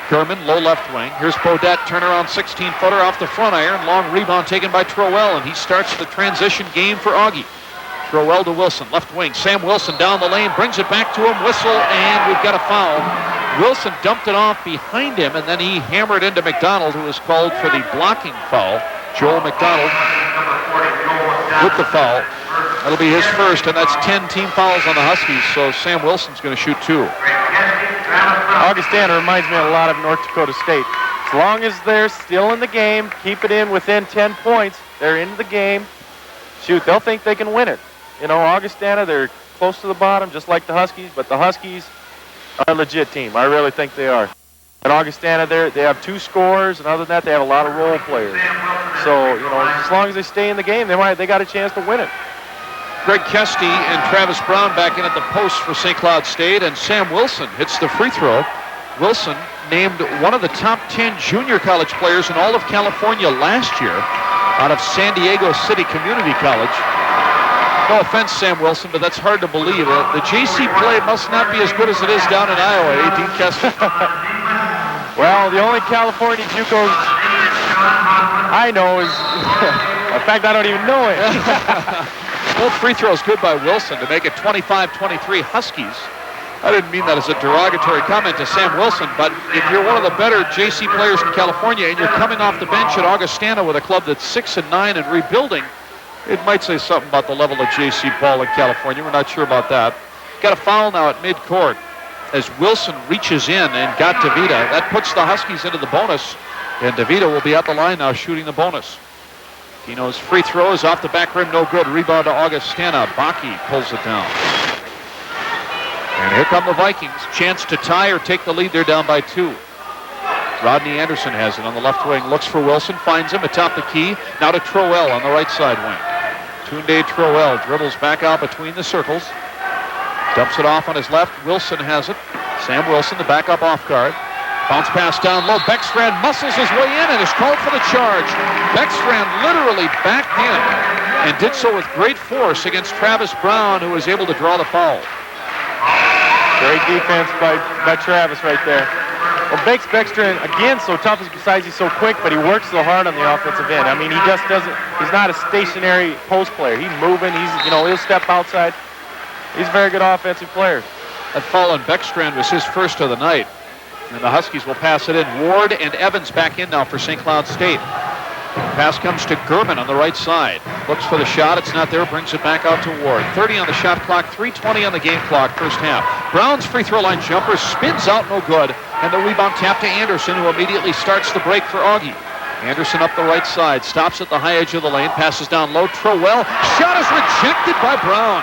Gurman, low left wing. Here's Bodette, turnaround 16-footer off the front iron. Long rebound taken by Trowell, and he starts the transition game for Augie. Trowell to Wilson, left wing. Sam Wilson down the lane, brings it back to him, whistle, and we've got a foul. Wilson dumped it off behind him, and then he hammered into McDonald, who was called for the blocking foul. Joel McDonald with the foul. That'll be his first, and that's 10 team fouls on the Huskies, so Sam Wilson's going to shoot 2. Augustana reminds me a lot of North Dakota State. As long as they're still in the game, keep it in within 10 points, they're in the game. Shoot, they'll think they can win it. You know, Augustana, they're close to the bottom, just like the Huskies, but the Huskies are a legit team. I really think they are. And Augustana, they have 2 scorers, and other than that, they have a lot of role players. So, you know, as long as they stay in the game, they got a chance to win it. Greg Kesty and Travis Brown back in at the post for St. Cloud State, and Sam Wilson hits the free throw. Wilson named one of the top 10 junior college players in all of California last year out of San Diego City Community College. No offense, Sam Wilson, but that's hard to believe. The JC play must not be as good as it is down in Iowa, eh, Dean Kessler? Well, the only California JUCOs I know is, in fact, I don't even know it. Both free throws good by Wilson to make it 25-23 Huskies. I didn't mean that as a derogatory comment to Sam Wilson, but if you're one of the better JC players in California and you're coming off the bench at Augustana with a club that's 6-9 and rebuilding, it might say something about the level of JC ball in California. We're not sure about that. Got a foul now at midcourt as Wilson reaches in and got DeVita. That puts the Huskies into the bonus, and DeVita will be at the line now shooting the bonus. Dino's free throw is off the back rim, no good. Rebound to Augustana. Baki pulls it down. And here come the Vikings. Chance to tie or take the lead. They're down by 2. Rodney Anderson has it on the left wing. Looks for Wilson. Finds him atop the key. Now to Troell on the right side wing. Tunde Troell dribbles back out between the circles. Dumps it off on his left. Wilson has it. Sam Wilson, the backup off guard. Bounce pass down low. Beckstrand muscles his way in and is called for the charge. Beckstrand literally backed in and did so with great force against Travis Brown, who was able to draw the foul. Great defense by Travis right there. Well, Beckstrand, again, so tough besides he's so quick, but he works so hard on the offensive end. I mean, he just doesn't, he's not a stationary post player. He's moving, he'll step outside. He's a very good offensive player. That foul on Beckstrand was his first of the night. And the Huskies will pass it in. Ward and Evans back in now for St. Cloud State. Pass comes to German on the right side. Looks for the shot. It's not there. Brings it back out to Ward. 30 on the shot clock. 3:20 on the game clock. First half. Brown's free throw line jumper spins out, no good. And the rebound tap to Anderson, who immediately starts the break for Augie. Anderson up the right side. Stops at the high edge of the lane. Passes down low. Troell. Shot is rejected by Brown.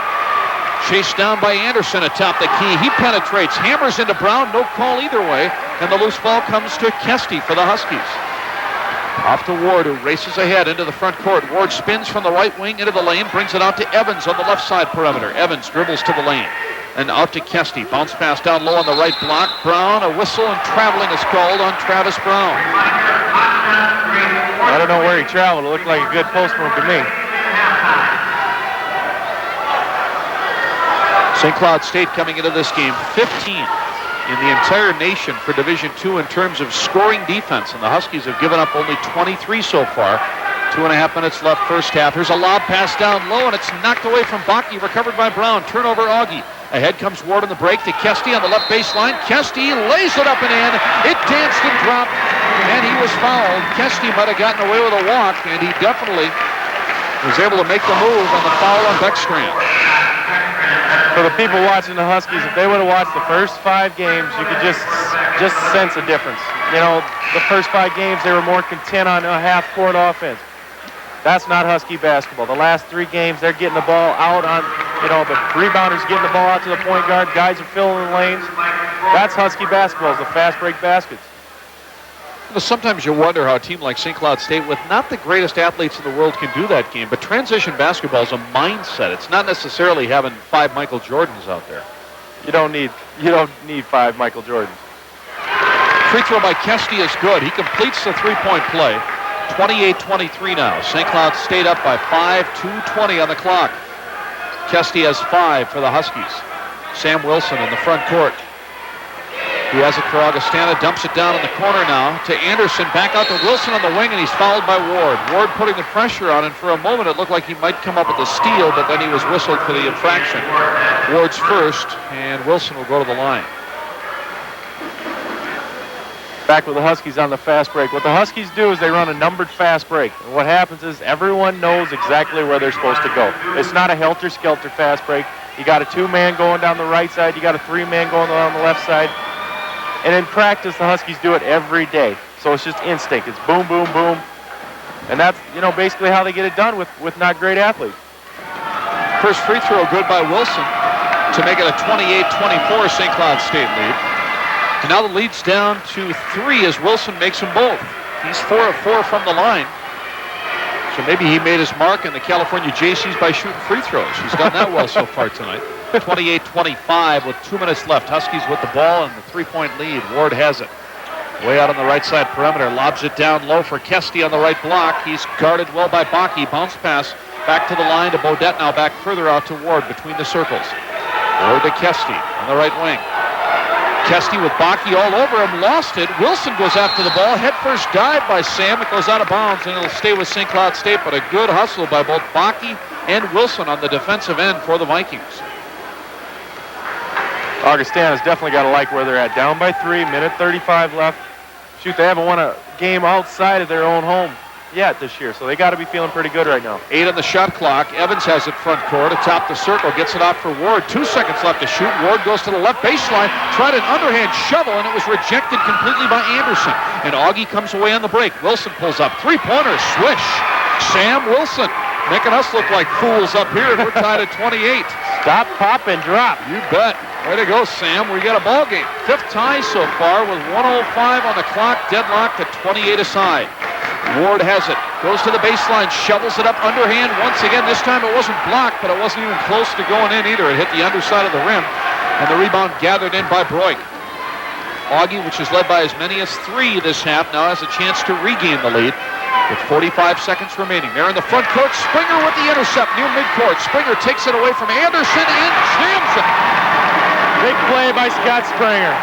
Chased down by Anderson atop the key. He penetrates. Hammers into Brown. No call either way. And the loose ball comes to Kesty for the Huskies. Off to Ward, who races ahead into the front court. Ward spins from the right wing into the lane, brings it out to Evans on the left side perimeter. Evans dribbles to the lane and out to Kesty. Bounce pass down low on the right block. Brown, a whistle, and traveling is called on Travis Brown. I don't know where he traveled. It looked like a good post move to me. St. Cloud State coming into this game 15th in the entire nation for Division II in terms of scoring defense, and the Huskies have given up only 23 so far. 2.5 minutes left first half. Here's a lob pass down low, and it's knocked away from Baki, recovered by Brown. Turnover Augie. Ahead comes Ward on the break to Kesty on the left baseline. Kesty lays it up and in. It danced and dropped, and he was fouled. Kesty might have gotten away with a walk, and he definitely was able to make the move on the foul on Beckstrand. For the people watching the Huskies, if they would have watched the first 5 games, you could just sense a difference. You know, the first 5 games, they were more content on a half-court offense. That's not Husky basketball. The last 3 games, they're getting the ball out on, the rebounders getting the ball out to the point guard. Guys are filling the lanes. That's Husky basketball, is the fast break baskets. Sometimes you wonder how a team like St. Cloud State, with not the greatest athletes in the world, can do that game. But transition basketball is a mindset. It's not necessarily having 5 Michael Jordans out there. You don't need 5 Michael Jordans. Free throw by Kesty is good. He completes the three-point play. 28-23 now. St. Cloud State up by 5, 2:20 on the clock. Kesty has 5 for the Huskies. Sam Wilson in the front court. He has it for Augustana, dumps it down in the corner now to Anderson, back out to Wilson on the wing, and he's fouled by Ward. Ward putting the pressure on, and for a moment it looked like he might come up with a steal, but then he was whistled for the infraction. Ward's first, and Wilson will go to the line. Back with the Huskies on the fast break. What the Huskies do is they run a numbered fast break. And what happens is everyone knows exactly where they're supposed to go. It's not a helter-skelter fast break. You got a 2-man going down the right side. You got a 3-man going down the left side. And in practice, the Huskies do it every day. So it's just instinct. It's boom, boom, boom. And that's, basically how they get it done with not great athletes. First free throw good by Wilson to make it a 28-24 St. Cloud State lead. And now the lead's down to 3 as Wilson makes them both. He's 4 of 4 from the line. So maybe he made his mark in the California JCs by shooting free throws. He's done that well so far tonight. 28-25 with 2 minutes left. Huskies with the ball and the 3-point lead. Ward has it. Way out on the right side perimeter. Lobs it down low for Kesty on the right block. He's guarded well by Baki. Bounce pass back to the line to Bodette, now back further out to Ward between the circles. Ward to Kesty on the right wing. Kesty with Baki all over him, lost it. Wilson goes after the ball. Head first dive by Sam. It goes out of bounds, and it'll stay with St. Cloud State, but a good hustle by both Baki and Wilson on the defensive end for the Vikings. Augustana's definitely got to like where they're at. Down by 3, minute 35 left. Shoot, they haven't won a game outside of their own home yet this year, so they got to be feeling pretty good right now. 8 on the shot clock. Evans has it front court atop the circle, gets it off for Ward. 2 seconds left to shoot. Ward goes to the left baseline, tried an underhand shovel, and it was rejected completely by Anderson. And Augie comes away on the break. Wilson pulls up. 3-pointer, swish. Sam Wilson making us look like fools up here. We're tied at 28. Stop, pop, and drop. You bet. Way to go, Sam. We got a ball game. 5th tie so far with 1:05 on the clock. Deadlocked at 28 aside. Ward has it. Goes to the baseline. Shovels it up underhand once again. This time it wasn't blocked, but it wasn't even close to going in either. It hit the underside of the rim, and the rebound gathered in by Broik. Augie, which is led by as many as 3 this half, now has a chance to regain the lead with 45 seconds remaining. They're in the front court. Springer with the intercept near midcourt. Springer takes it away from Anderson and jams it. Big play by Scott Springer.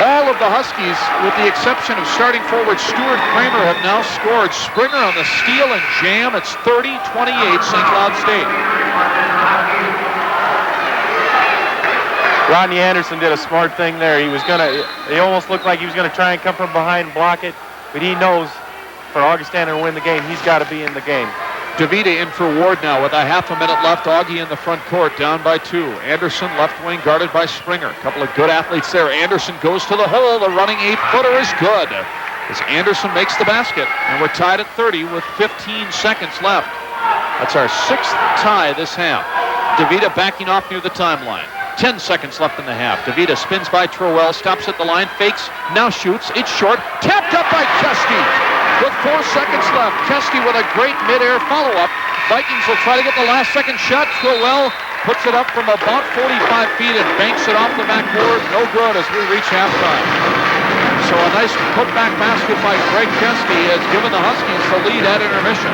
All of the Huskies, with the exception of starting forward Stuart Kramer, have now scored. Springer on the steal and jam. It's 30-28 St. Cloud State. Rodney Anderson did a smart thing there. He almost looked like he was gonna try and come from behind and block it, but he knows for Augustana to win the game, he's got to be in the game. DeVita in for Ward now with a half a minute left. Augie in the front court, down by 2. Anderson left wing guarded by Springer. A couple of good athletes there. Anderson goes to the hole. The running 8-footer is good as Anderson makes the basket, and we're tied at 30 with 15 seconds left. That's our 6th tie this half. DeVita backing off near the timeline. 10 seconds left in the half. DeVita spins by Trowell, stops at the line, fakes, now shoots. It's short. Tapped up by Keski. With 4 seconds left, Keski with a great mid-air follow-up. Vikings will try to get the last-second shot. Trowell puts it up from about 45 feet and banks it off the backboard. No good as we reach halftime. So a nice put-back basket by Greg Keski has given the Huskies the lead at intermission.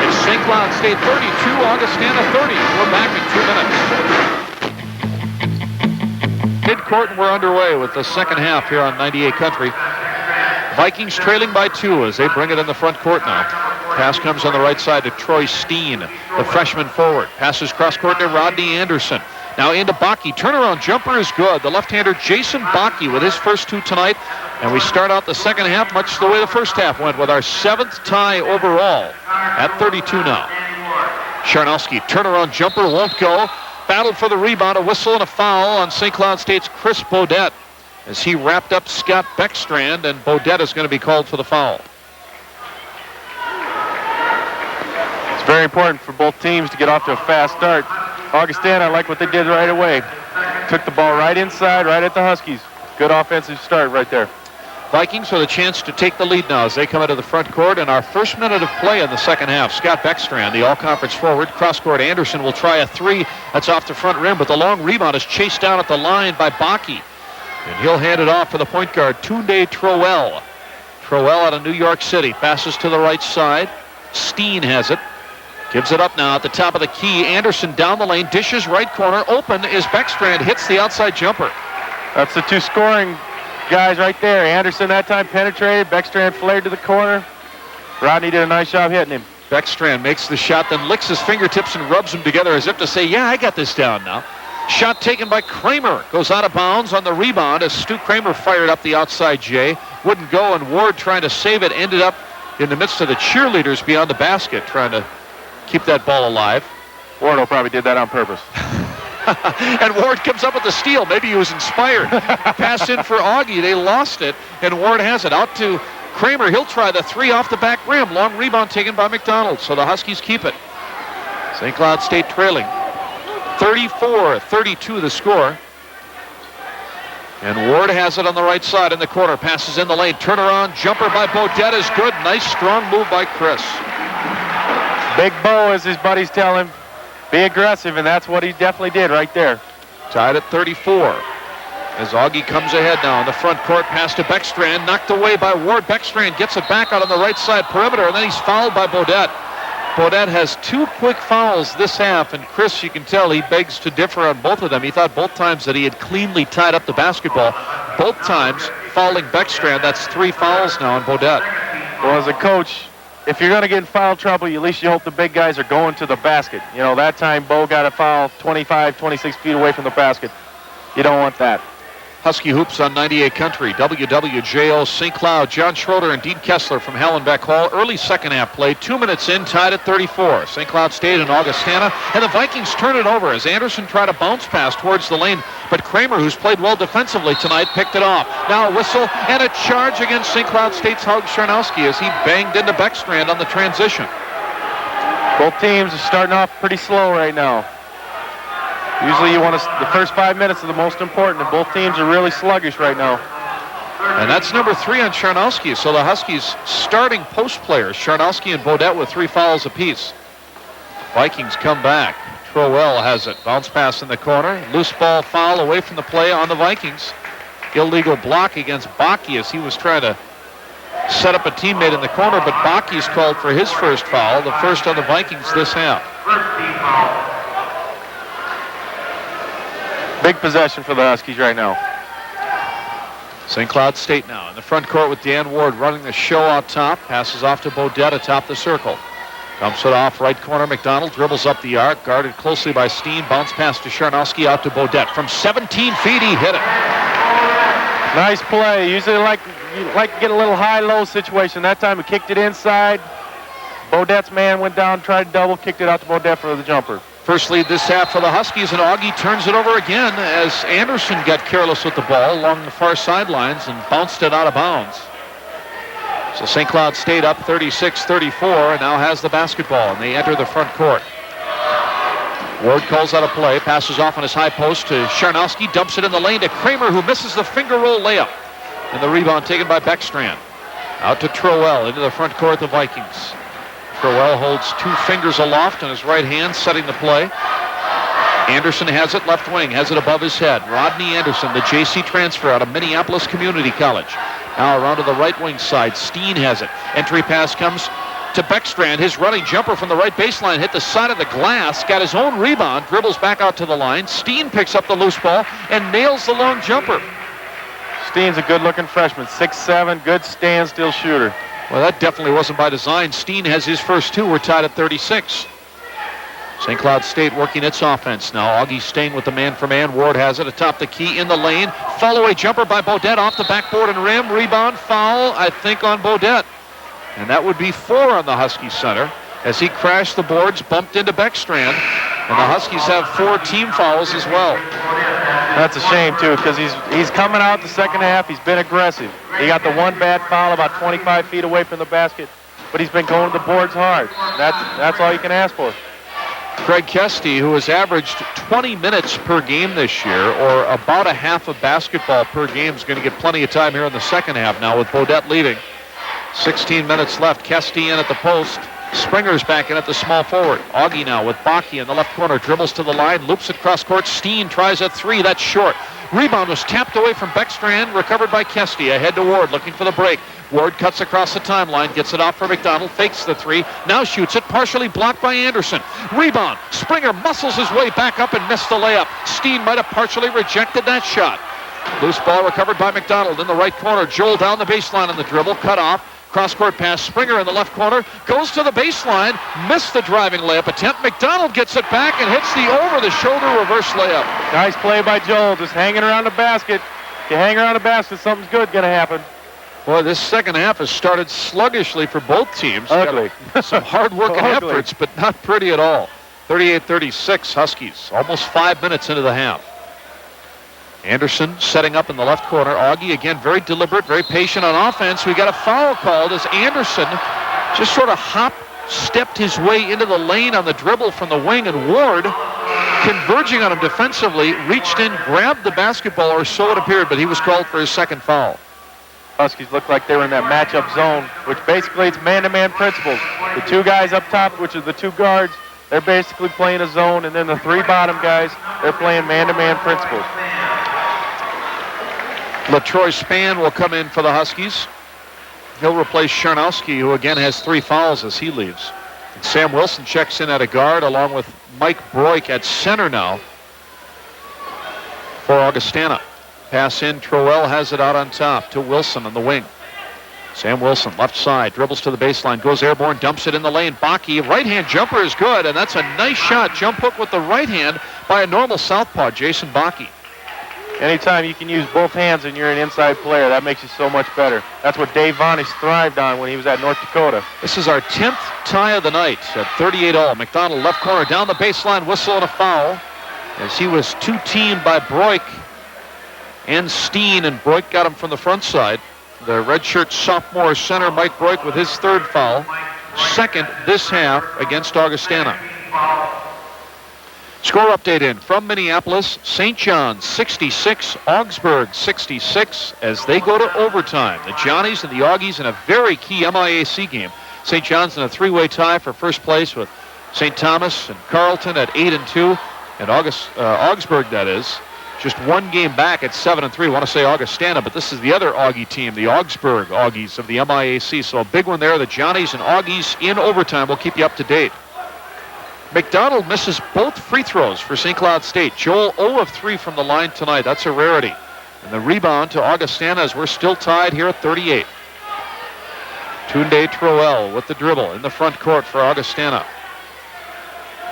It's St. Cloud State 32, Augustana 30. We're back in 2 minutes. Midcourt, and we're underway with the second half here on 98 Country. Vikings trailing by 2 as they bring it in the front court now. Pass comes on the right side to Troy Steen, the freshman forward. Passes cross court to Rodney Anderson. Now into Bakke. Turnaround jumper is good. The left-hander Jason Bakke with his first 2 tonight. And we start out the second half much the way the first half went with our 7th tie overall at 32 now. Charnowski, turnaround jumper won't go. Battled for the rebound, a whistle and a foul on St. Cloud State's Chris Bodette as he wrapped up Scott Beckstrand, and Bodette is going to be called for the foul. It's very important for both teams to get off to a fast start. Augustana, I like what they did right away. Took the ball right inside, right at the Huskies. Good offensive start right there. Vikings with a chance to take the lead now as they come into the front court. In our first minute of play in the second half, Scott Beckstrand, the all-conference forward. Cross-court Anderson will try a 3. That's off the front rim, but the long rebound is chased down at the line by Bakke. And he'll hand it off for the point guard, Tunde Trowell. Trowell out of New York City. Passes to the right side. Steen has it. Gives it up now at the top of the key. Anderson down the lane. Dishes right corner. Open is Beckstrand. Hits the outside jumper. That's the 2 scoring guys right there. Anderson that time penetrated. Beckstrand flared to the corner. Rodney did a nice job hitting him. Beckstrand makes the shot, then licks his fingertips and rubs them together as if to say, yeah, I got this down now. Shot taken by Kramer. Goes out of bounds on the rebound as Stu Kramer fired up the outside J. Wouldn't go, and Ward trying to save it. Ended up in the midst of the cheerleaders beyond the basket trying to keep that ball alive. Wardle probably did that on purpose. And Ward comes up with the steal. Maybe he was inspired. Pass in for Augie. They lost it, and Ward has it. Out to Kramer. He'll try the 3 off the back rim. Long rebound taken by McDonald, so the Huskies keep it. St. Cloud State trailing. 34-32 the score. And Ward has it on the right side in the corner. Passes in the lane. Turnaround jumper by Bodette is good. Nice strong move by Chris. Big Bo, as his buddies tell him. Be aggressive, and that's what he definitely did right there. Tied at 34. As Augie comes ahead now in the front court. Pass to Beckstrand. Knocked away by Ward. Beckstrand gets it back out on the right side perimeter, and then he's fouled by Bodette. Bodette has 2 quick fouls this half, and Chris, you can tell he begs to differ on both of them. He thought both times that he had cleanly tied up the basketball. Both times fouling Beckstrand. That's 3 fouls now on Bodette. Well, as a coach, if you're going to get in foul trouble, at least you hope the big guys are going to the basket. You know, that time Bo got a foul 25, 26 feet away from the basket. You don't want that. Husky Hoops on 98 Country, WWJO, St. Cloud, John Schroeder and Dean Kessler from Hallenbeck Hall. Early second half play, 2 minutes in, tied at 34. St. Cloud State and Augustana, and the Vikings turn it over as Anderson tried to bounce pass towards the lane, but Kramer, who's played well defensively tonight, picked it off. Now a whistle and a charge against St. Cloud State's Haug Charnowski as he banged into Beckstrand on the transition. Both teams are starting off pretty slow right now. Usually the first 5 minutes are the most important, and both teams are really sluggish right now. And that's number 3 on Charnowski. So the Huskies starting post players, Charnowski and Bodette, with 3 fouls apiece. Vikings come back. Trowell has it. Bounce pass in the corner. Loose ball foul away from the play on the Vikings. Illegal block against Baki as he was trying to set up a teammate in the corner, but Baki's called for his first foul, the first on the Vikings this half. Big possession for the Huskies right now. St. Cloud State now in the front court with Dan Ward running the show out top. Passes off to Bodette atop the circle. Dumps it off right corner. McDonald dribbles up the arc, guarded closely by Steen. Bounce pass to Charnowski out to Bodette. From 17 feet, he hit it. Nice play. Usually you like to get a little high-low situation. That time he kicked it inside. Bodette's man went down, tried to double, kicked it out to Bodette for the jumper. First lead this half for the Huskies, and Augie turns it over again as Anderson got careless with the ball along the far sidelines and bounced it out of bounds. So St. Cloud State up 36-34 and now has the basketball, and they enter the front court. Ward calls out a play, passes off on his high post to Charnowski, dumps it in the lane to Kramer, who misses the finger roll layup. And the rebound taken by Beckstrand. Out to Trowell into the front court, the Vikings. Trowell holds 2 fingers aloft on his right hand, setting the play. Anderson has it, left wing, has it above his head. Rodney Anderson, the JC transfer out of Minneapolis Community College. Now around to the right wing side, Steen has it. Entry pass comes to Beckstrand. His running jumper from the right baseline hit the side of the glass, got his own rebound, dribbles back out to the line. Steen picks up the loose ball and nails the long jumper. Steen's a good-looking freshman, 6'7", good standstill shooter. Well, that definitely wasn't by design. Steen has his first 2. We're tied at 36. St. Cloud State working its offense now. Augie staying with the man-for-man. Ward has it atop the key in the lane. Fall-away jumper by Bodette off the backboard and rim. Rebound, foul, I think, on Bodette. And that would be 4 on the Husky center as he crashed the boards, bumped into Beckstrand. And the Huskies have 4 team fouls as well. That's a shame, too, because he's coming out the second half. He's been aggressive. He got the 1 bad foul about 25 feet away from the basket, but he's been going to the boards hard. That's all you can ask for. Craig Kesty, who has averaged 20 minutes per game this year, or about a half of basketball per game, is going to get plenty of time here in the second half now with Bodette leading. 16 minutes left. Kesty in at the post. Springer's back in at the small forward. Augie now with Baki in the left corner. Dribbles to the line. Loops it cross court. Steen tries a 3. That's short. Rebound was tapped away from Beckstrand. Recovered by Kesty. Ahead to Ward looking for the break. Ward cuts across the timeline. Gets it off for McDonald. Fakes the 3. Now shoots it. Partially blocked by Anderson. Rebound. Springer muscles his way back up and missed the layup. Steen might have partially rejected that shot. Loose ball recovered by McDonald in the right corner. Joel down the baseline on the dribble. Cut off. Cross-court pass, Springer in the left corner, goes to the baseline, missed the driving layup attempt. McDonald gets it back and hits the over-the-shoulder reverse layup. Nice play by Joel, just hanging around the basket. If you hang around the basket, something's good going to happen. Boy, this second half has started sluggishly for both teams. Ugly. Some hard-working efforts, but not pretty at all. 38-36 Huskies, almost 5 minutes into the half. Anderson setting up in the left corner. Augie again very deliberate, very patient on offense. We got a foul called as Anderson just sort of stepped his way into the lane on the dribble from the wing, and Ward, converging on him defensively, reached in, grabbed the basketball, or so it appeared, but he was called for his second foul. Huskies looked like they were in that matchup zone, which basically it's man-to-man principles. The 2 guys up top, which are the 2 guards, they're basically playing a zone, and then the 3 bottom guys, they're playing man-to-man principles. LaTroy Spann will come in for the Huskies. He'll replace Charnowski, who again has 3 fouls as he leaves. And Sam Wilson checks in at a guard along with Mike Broik at center now for Augustana. Pass in, Trowell has it out on top to Wilson on the wing. Sam Wilson, left side, dribbles to the baseline, goes airborne, dumps it in the lane. Bakke, right-hand jumper is good, and that's a nice shot. Jump hook with the right hand by a normal southpaw, Jason Bakke. Anytime you can use both hands and you're an inside player, that makes you so much better. That's what Dave Vonish thrived on when he was at North Dakota. This is our 10th tie of the night at 38 all. McDonald left corner, down the baseline, whistle and a foul, as he was two-teamed by Broik and Steen, and Broik got him from the front side. The redshirt sophomore center, Mike Broik, with his third foul. Second this half against Augustana. Score update in from Minneapolis. St. John's 66, Augsburg 66 as they go to overtime. The Johnnies and the Augies in a very key MIAC game. St. John's in a three-way tie for first place with St. Thomas and Carleton at 8-2. And Augsburg, that is, just one game back at 7-3. I want to say Augustana, but this is the other Augie team, the Augsburg Augies of the MIAC. So a big one there. The Johnnies and Augies in overtime. We'll keep you up to date. McDonald misses both free throws for St. Cloud State. Joel 0 of 3 from the line tonight. That's a rarity. And the rebound to Augustana as we're still tied here at 38. Tunde Troel with the dribble in the front court for Augustana.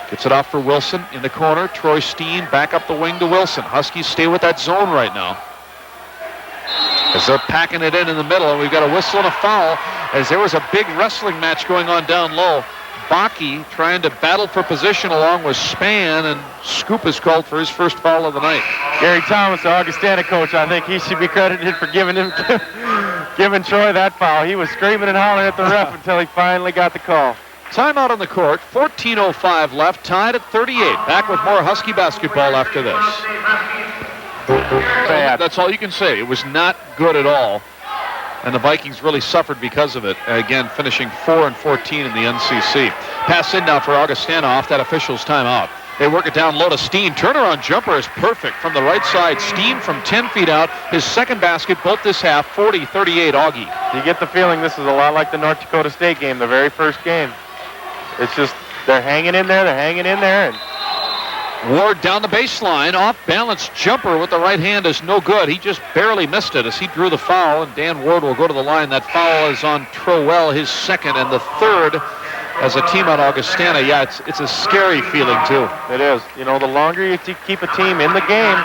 Gets it off for Wilson in the corner. Troy Steen back up the wing to Wilson. Huskies stay with that zone right now, as they're packing it in the middle, and we've got a whistle and a foul as there was a big wrestling match going on down low. Bakke trying to battle for position along with Spann, and Scoop is called for his first foul of the night. Gary Thomas, the Augustana coach, I think he should be credited for giving Troy that foul. He was screaming and hollering at the ref until he finally got the call. Timeout on the court, 14:05 left, tied at 38. Back with more Husky basketball after this. Bad. That's all you can say. It was not good at all. And the Vikings really suffered because of it. Again, finishing 4-14 in the NCC. Pass in now for Augustana off that official's timeout. They work it down low to Steen. Turnaround jumper is perfect from the right side. Steen from 10 feet out. His second basket, both this half, 40-38 Augie. You get the feeling this is a lot like the North Dakota State game, the very first game. It's just they're hanging in there, and Ward down the baseline, off-balance jumper with the right hand is no good. He just barely missed it as he drew the foul, and Dan Ward will go to the line. That foul is on Troel, his second, and the third as a team on Augustana. Yeah, it's a scary feeling, too. It is. You know, the longer you keep a team in the game,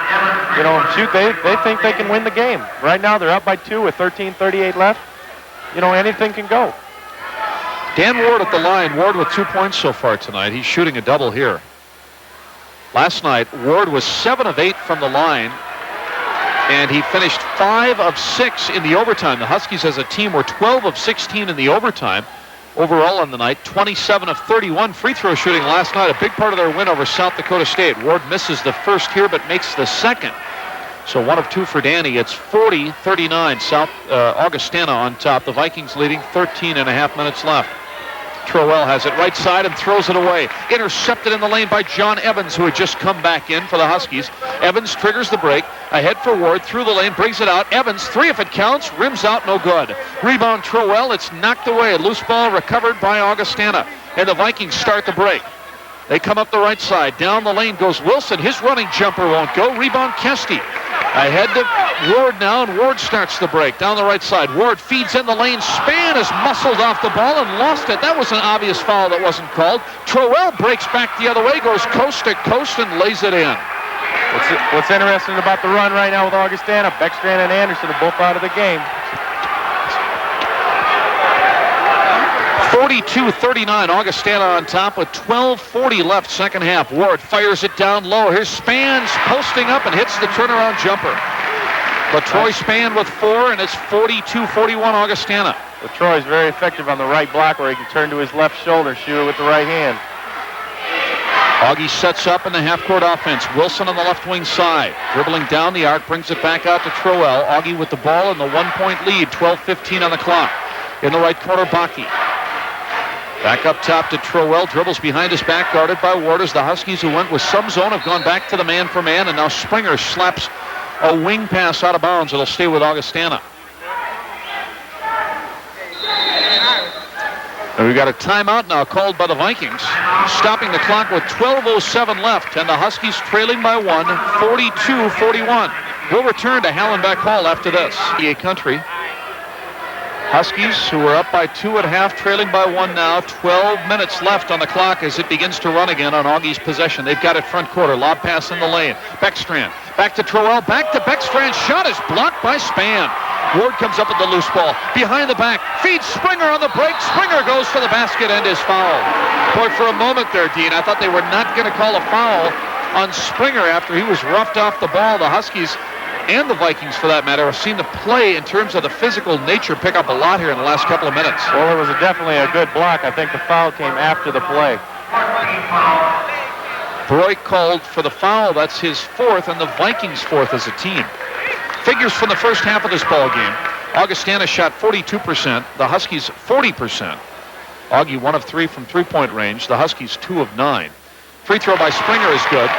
you know, shoot, they think they can win the game. Right now, they're up by 2 with 13:38 left. You know, anything can go. Dan Ward at the line. Ward with 2 points so far tonight. He's shooting a double here. Last night, Ward was 7 of 8 from the line, and he finished 5 of 6 in the overtime. The Huskies as a team were 12 of 16 in the overtime. Overall on the night, 27 of 31 free throw shooting last night. A big part of their win over South Dakota State. Ward misses the first here, but makes the second. So 1 of 2 for Danny. It's 40-39. South Augustana on top. The Vikings leading 13.5 minutes left. Troel has it right side and throws it away. Intercepted in the lane by John Evans, who had just come back in for the Huskies. Evans triggers the break. Ahead for Ward, through the lane, brings it out. Evans, 3 if it counts, rims out, no good. Rebound Troel, it's knocked away. Loose ball recovered by Augustana. And the Vikings start the break. They come up the right side. Down the lane goes Wilson. His running jumper won't go. Rebound Kesty. Ahead to Ward now, and Ward starts the break. Down the right side. Ward feeds in the lane. Spann is muscled off the ball and lost it. That was an obvious foul that wasn't called. Troel breaks back the other way, goes coast to coast, and lays it in. What's interesting about the run right now with Augustana, Beckstrand and Anderson are both out of the game. 42-39, Augustana on top with 12:40 left, second half. Ward fires it down low. Here's Spann's posting up and hits the turnaround jumper. But Troy Spann with 4, and it's 42-41 Augustana. But Troy's very effective on the right block where he can turn to his left shoulder and shoot it with the right hand. Augie sets up in the half-court offense. Wilson on the left wing side. Dribbling down the arc, brings it back out to Troel. Augie with the ball and the 1-point lead, 12:15 on the clock. In the right corner, Bakke. Back up top to Troel, dribbles behind his back, guarded by Ward as the Huskies, who went with some zone, have gone back to the man-for-man, and now Springer slaps a wing pass out of bounds. It'll stay with Augustana. And we've got a timeout now called by the Vikings, stopping the clock with 12:07 left, and the Huskies trailing by 1, 42-41. We'll return to Hallenbeck Hall after this. EA Country. Huskies, who are up by 2 at half, trailing by 1 now. 12 minutes left on the clock as it begins to run again on Augie's possession. They've got it front quarter. Lob pass in the lane. Beckstrand. Back to Troell. Back to Beckstrand. Shot is blocked by Spann. Ward comes up with the loose ball. Behind the back. Feeds Springer on the break. Springer goes to the basket and is fouled. Boy, for a moment there, Dean, I thought they were not going to call a foul on Springer after he was roughed off the ball. The Huskies and the Vikings, for that matter, have seen the play in terms of the physical nature pick up a lot here in the last couple of minutes. Well, it was definitely a good block. I think the foul came after the play. Broik called for the foul. That's his 4th, and the Vikings' 4th as a team. Figures from the first half of this ball game. Augustana shot 42%. The Huskies 40%. Augie 1 of 3 from three-point range. The Huskies 2 of 9. Free throw by Springer is good.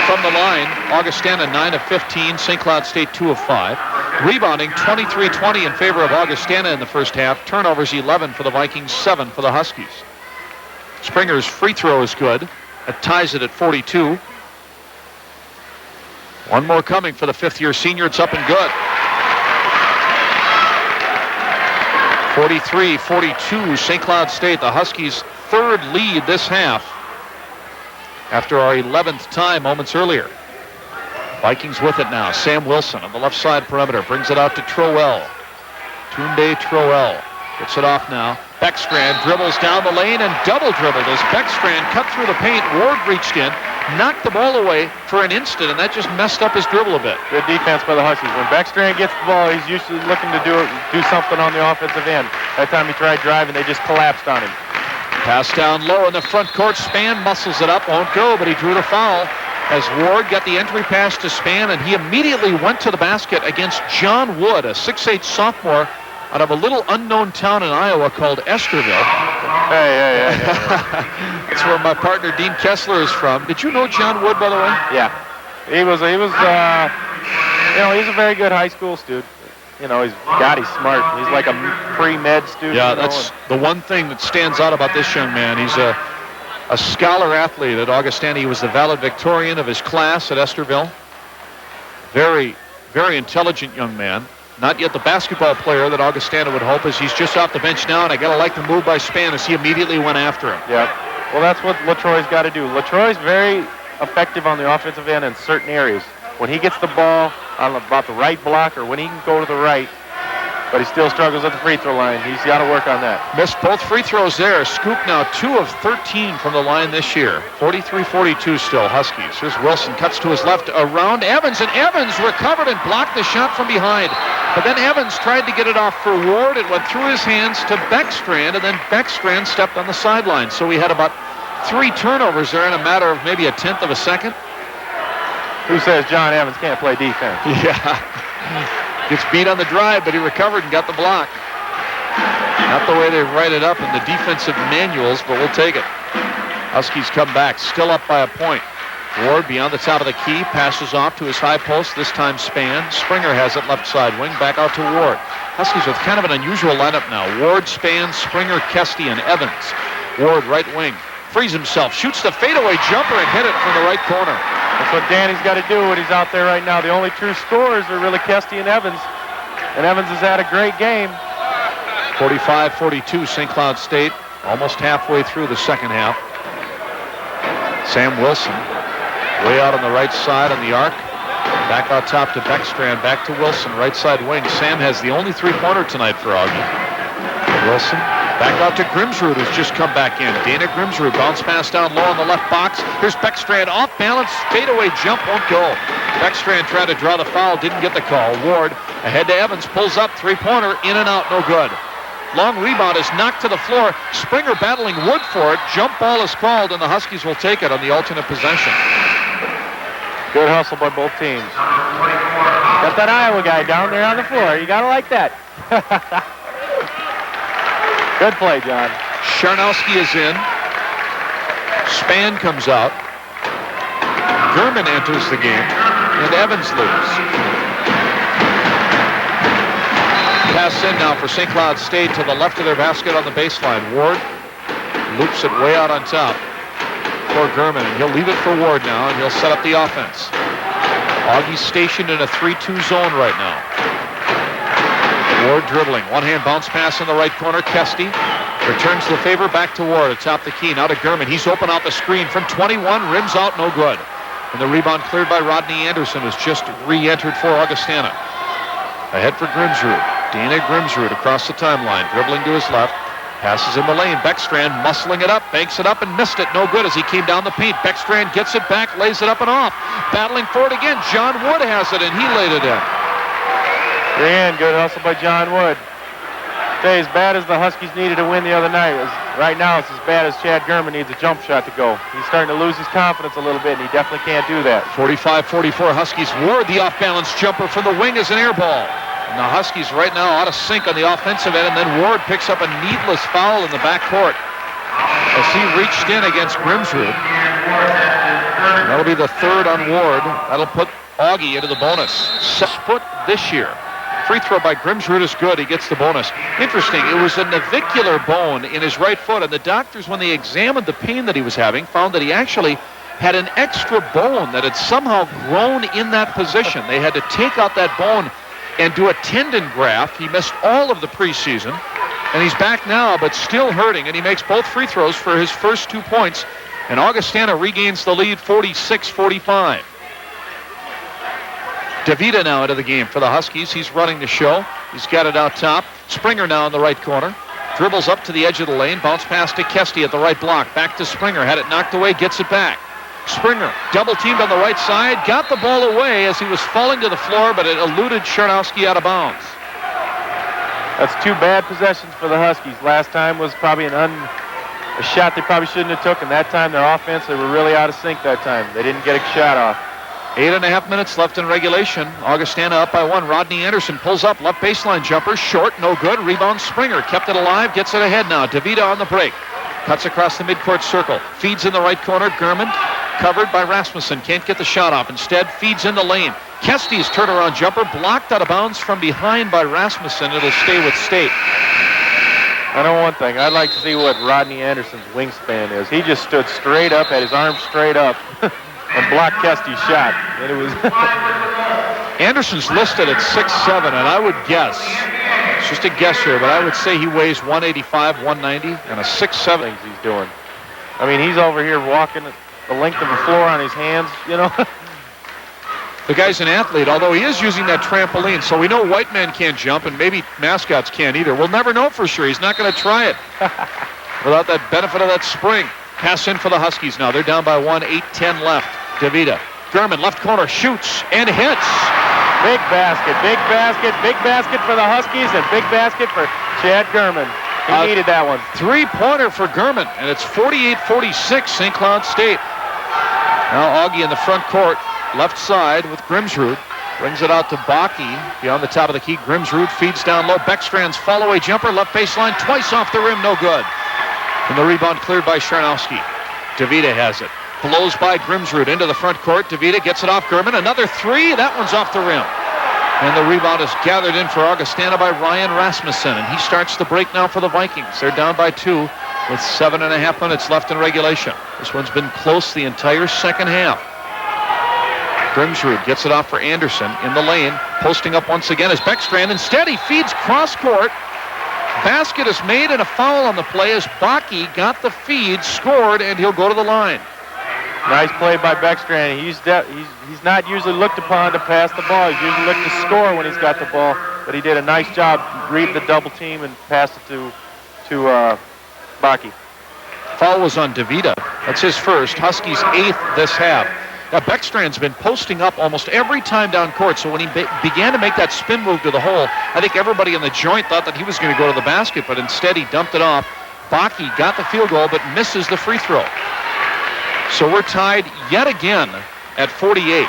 From the line, Augustana 9 of 15, St. Cloud State 2 of 5. Rebounding 23-20 in favor of Augustana in the first half. Turnovers 11 for the Vikings, 7 for the Huskies. Springer's free throw is good. It ties it at 42. One more coming for the 5th-year senior. It's up and good. 43-42, St. Cloud State. The Huskies' 3rd lead this half, after our 11th tie moments earlier. Vikings with it now. Sam Wilson on the left side perimeter brings it out to Troell. Tunde Troell gets it off now. Beckstrand dribbles down the lane and double dribbled as Beckstrand cut through the paint. Ward reached in, knocked the ball away for an instant, and that just messed up his dribble a bit. Good defense by the Huskies. When Beckstrand gets the ball, he's usually looking to do something on the offensive end. That time he tried driving, they just collapsed on him. Pass down low in the front court. Spann muscles it up, won't go, but he drew the foul as Ward got the entry pass to Spann, and he immediately went to the basket against John Wood, a 6'8 sophomore out of a little unknown town in Iowa called Esterville. Hey. That's where my partner Dean Kessler is from. Did you know John Wood, by the way? Yeah. He's a very good high school student. He's smart. He's like a pre-med student. Yeah, that's the one thing that stands out about this young man. He's a scholar athlete at Augustana. He was the valedictorian of his class at Esterville. Very, very intelligent young man. Not yet the basketball player that Augustana would hope, as he's just off the bench now, and I gotta like the move by Spann as he immediately went after him. Yeah. Well, that's what LaTroy's got to do. LaTroy's very effective on the offensive end in certain areas. When he gets the ball on about the right block, or when he can go to the right, but he still struggles at the free throw line. He's got to work on that. Missed both free throws there. Scoop now 2 of 13 from the line this year. 43-42 still, Huskies. Here's Wilson, cuts to his left around Evans, and Evans recovered and blocked the shot from behind. But then Evans tried to get it off for Ward. It went through his hands to Beckstrand, and then Beckstrand stepped on the sideline. So we had about 3 turnovers there in a matter of maybe a tenth of a second. Who says John Evans can't play defense? Yeah. Gets beat on the drive, but he recovered and got the block. Not the way they write it up in the defensive manuals, but we'll take it. Huskies come back, still up by a point. Ward beyond the top of the key, passes off to his high post, this time Spann. Springer has it left side wing, back out to Ward. Huskies with kind of an unusual lineup now. Ward, Spann, Springer, Kesty, and Evans. Ward right wing, frees himself, shoots the fadeaway jumper and hit it from the right corner. That's what Danny's got to do when he's out there right now. The only true scorers are really Kesty and Evans. And Evans has had a great game. 45-42, St. Cloud State, almost halfway through the second half. Sam Wilson, way out on the right side on the arc. Back out top to Beckstrand, back to Wilson, right side wing. Sam has the only three-pointer tonight for Augie. Wilson, back out to Grimsrud, who's just come back in. Dana Grimsrud, bounce pass down low in the left box. Here's Beckstrand, off balance, fadeaway jump, won't go. Beckstrand tried to draw the foul, didn't get the call. Ward, ahead to Evans, pulls up, three-pointer, in and out, no good. Long rebound is knocked to the floor. Springer battling Wood for it. Jump ball is called, and the Huskies will take it on the alternate possession. Good hustle by both teams. Got that Iowa guy down there on the floor. You got to like that. Good play, John. Charnowski is in. Spann comes out. Gurman enters the game, and Evans leaves. Pass in now for St. Cloud State to the left of their basket on the baseline. Ward loops it way out on top for Gurman, and he'll leave it for Ward now, and he'll set up the offense. Augie's stationed in a 3-2 zone right now. Ward dribbling. One-hand bounce pass in the right corner. Kesty returns the favor back to Ward atop the key. Now to Gurman. He's open out the screen from 21. Rims out, no good. And the rebound cleared by Rodney Anderson, who's just re-entered for Augustana. Ahead for Grimsrud. Dana Grimsrud across the timeline. Dribbling to his left. Passes in the lane. Beckstrand muscling it up. Banks it up and missed it. No good as he came down the paint. Beckstrand gets it back. Lays it up and off. Battling for it again. John Wood has it and he laid it in. Good hustle by John Wood. As bad as the Huskies needed to win the other night, right now it's as bad as Chad Gurman needs a jump shot to go. He's starting to lose his confidence a little bit, and he definitely can't do that. 45-44 Huskies. Ward, the off-balance jumper from the wing, is an air ball. And the Huskies right now out of sync on the offensive end, and then Ward picks up a needless foul in the backcourt as he reached in against Grimsrud. That'll be the third on Ward. That'll put Augie into the bonus. 6 foot this year. Free throw by Grimsrud is good. He gets the bonus. Interesting, it was a navicular bone in his right foot, and the doctors, when they examined the pain that he was having, found that he actually had an extra bone that had somehow grown in that position. They had to take out that bone and do a tendon graft. He missed all of the preseason, and he's back now, but still hurting, and he makes both free throws for his first 2 points, and Augustana regains the lead 46-45. DeVita now into the game for the Huskies. He's running the show. He's got it out top. Springer now in the right corner. Dribbles up to the edge of the lane. Bounce pass to Kesty at the right block. Back to Springer. Had it knocked away. Gets it back. Springer double teamed on the right side. Got the ball away as he was falling to the floor, but it eluded Charnowski out of bounds. That's 2 bad possessions for the Huskies. Last time was probably a shot they probably shouldn't have took, and that time their offense, they were really out of sync that time. They didn't get a shot off. 8.5 minutes left in regulation. Augustana up by 1. Rodney Anderson pulls up. Left baseline jumper. Short. No good. Rebound Springer. Kept it alive. Gets it ahead now. DeVita on the break. Cuts across the midcourt circle. Feeds in the right corner. Gurman covered by Rasmussen. Can't get the shot off. Instead, feeds in the lane. Kesty's turnaround jumper blocked out of bounds from behind by Rasmussen. It'll stay with State. I know one thing. I'd like to see what Rodney Anderson's wingspan is. He just stood straight up, had his arms straight up. And blocked Kesty's shot. And it was Anderson's listed at 6'7", and I would guess, it's just a guess here, but I would say he weighs 185, 190, and a 6'7". Things he's doing. I mean, he's over here walking the length of the floor on his hands, you know. The guy's an athlete, although he is using that trampoline, so we know white men can't jump, and maybe mascots can't either. We'll never know for sure. He's not going to try it without that benefit of that spring. Pass in for the Huskies now. They're down by 1, 8-10 left. DeVita. Gurman, left corner, shoots and hits. Big basket for the Huskies, and big basket for Chad Gurman. He needed that one. 3-pointer for Gurman, and it's 48-46, St. Cloud State. Now Augie in the front court, left side with Grimsrud. Brings it out to Bakke beyond the top of the key. Grimsrud feeds down low. Beckstrand's fall-away jumper, left baseline, twice off the rim, no good. And the rebound cleared by Charnowski. DeVita has it. Blows by Grimsrud into the front court. DeVita gets it off Gurman. Another 3. That one's off the rim. And the rebound is gathered in for Augustana by Ryan Rasmussen. And he starts the break now for the Vikings. They're down by 2 with 7.5 minutes left in regulation. This one's been close the entire second half. Grimsrud gets it off for Anderson in the lane. Posting up once again is Beckstrand. Instead, he feeds cross court. Basket is made and a foul on the play as Bakke got the feed, scored, and he'll go to the line. Nice play by Beckstrand. He's not usually looked upon to pass the ball. He's usually looked to score when he's got the ball, but he did a nice job reading the double team and passed it to Bakke. Foul was on DeVita. That's his first. Huskies 8th this half. Now, Beckstrand's been posting up almost every time down court, so when he began to make that spin move to the hole, I think everybody in the joint thought that he was going to go to the basket, but instead he dumped it off. Bakke got the field goal, but misses the free throw. So we're tied yet again at 48.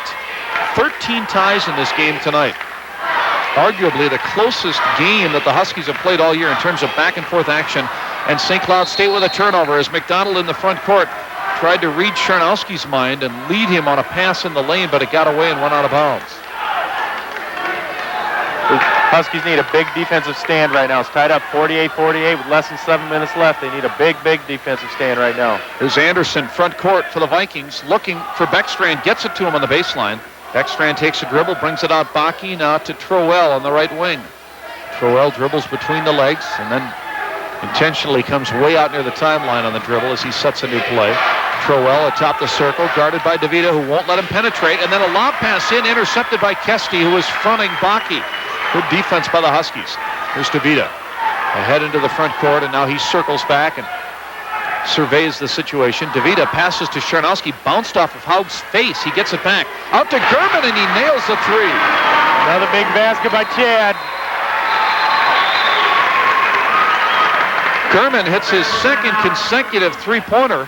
13 ties in this game tonight. Arguably the closest game that the Huskies have played all year in terms of back-and-forth action. And St. Cloud State with a turnover as McDonald in the front court tried to read Charnowski's mind and lead him on a pass in the lane, but it got away and went out of bounds. The Huskies need a big defensive stand right now. It's tied up 48-48 with less than 7 minutes left. They need a big defensive stand right now. Here's Anderson, front court for the Vikings, looking for Beckstrand, gets it to him on the baseline. Beckstrand takes a dribble, brings it out Bakke now to Trowell on the right wing. Troell dribbles between the legs and then intentionally comes way out near the timeline on the dribble as he sets a new play. Troell atop the circle, guarded by DeVita, who won't let him penetrate, and then a lob pass in, intercepted by Kesty, who is fronting Baki. Good defense by the Huskies. Here's DeVita. Ahead into the front court, and now he circles back and surveys the situation. DeVita passes to Charnowski, bounced off of Haug's face. He gets it back. Out to Gurman, and he nails the three. Another big basket by Chad. Gurman hits his second consecutive three-pointer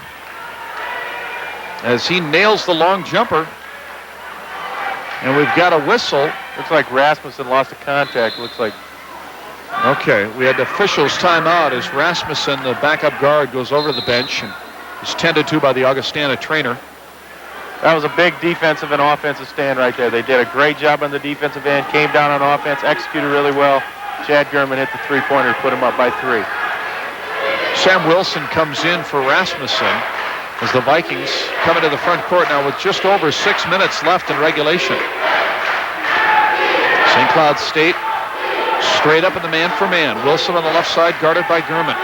as he nails the long jumper. And we've got a whistle. Looks like Rasmussen lost a contact. Looks like. Okay, we had the officials timeout as Rasmussen, the backup guard, goes over to the bench and is tended to by the Augustana trainer. That was a big defensive and offensive stand right there. They did a great job on the defensive end, came down on offense, executed really well. Chad Gurman hit the three-pointer, put him up by 3. Sam Wilson comes in for Rasmussen as the Vikings come into the front court now with just over 6 minutes left in regulation. St. Cloud State straight up in the man-for-man. Wilson on the left side, guarded by Gurman.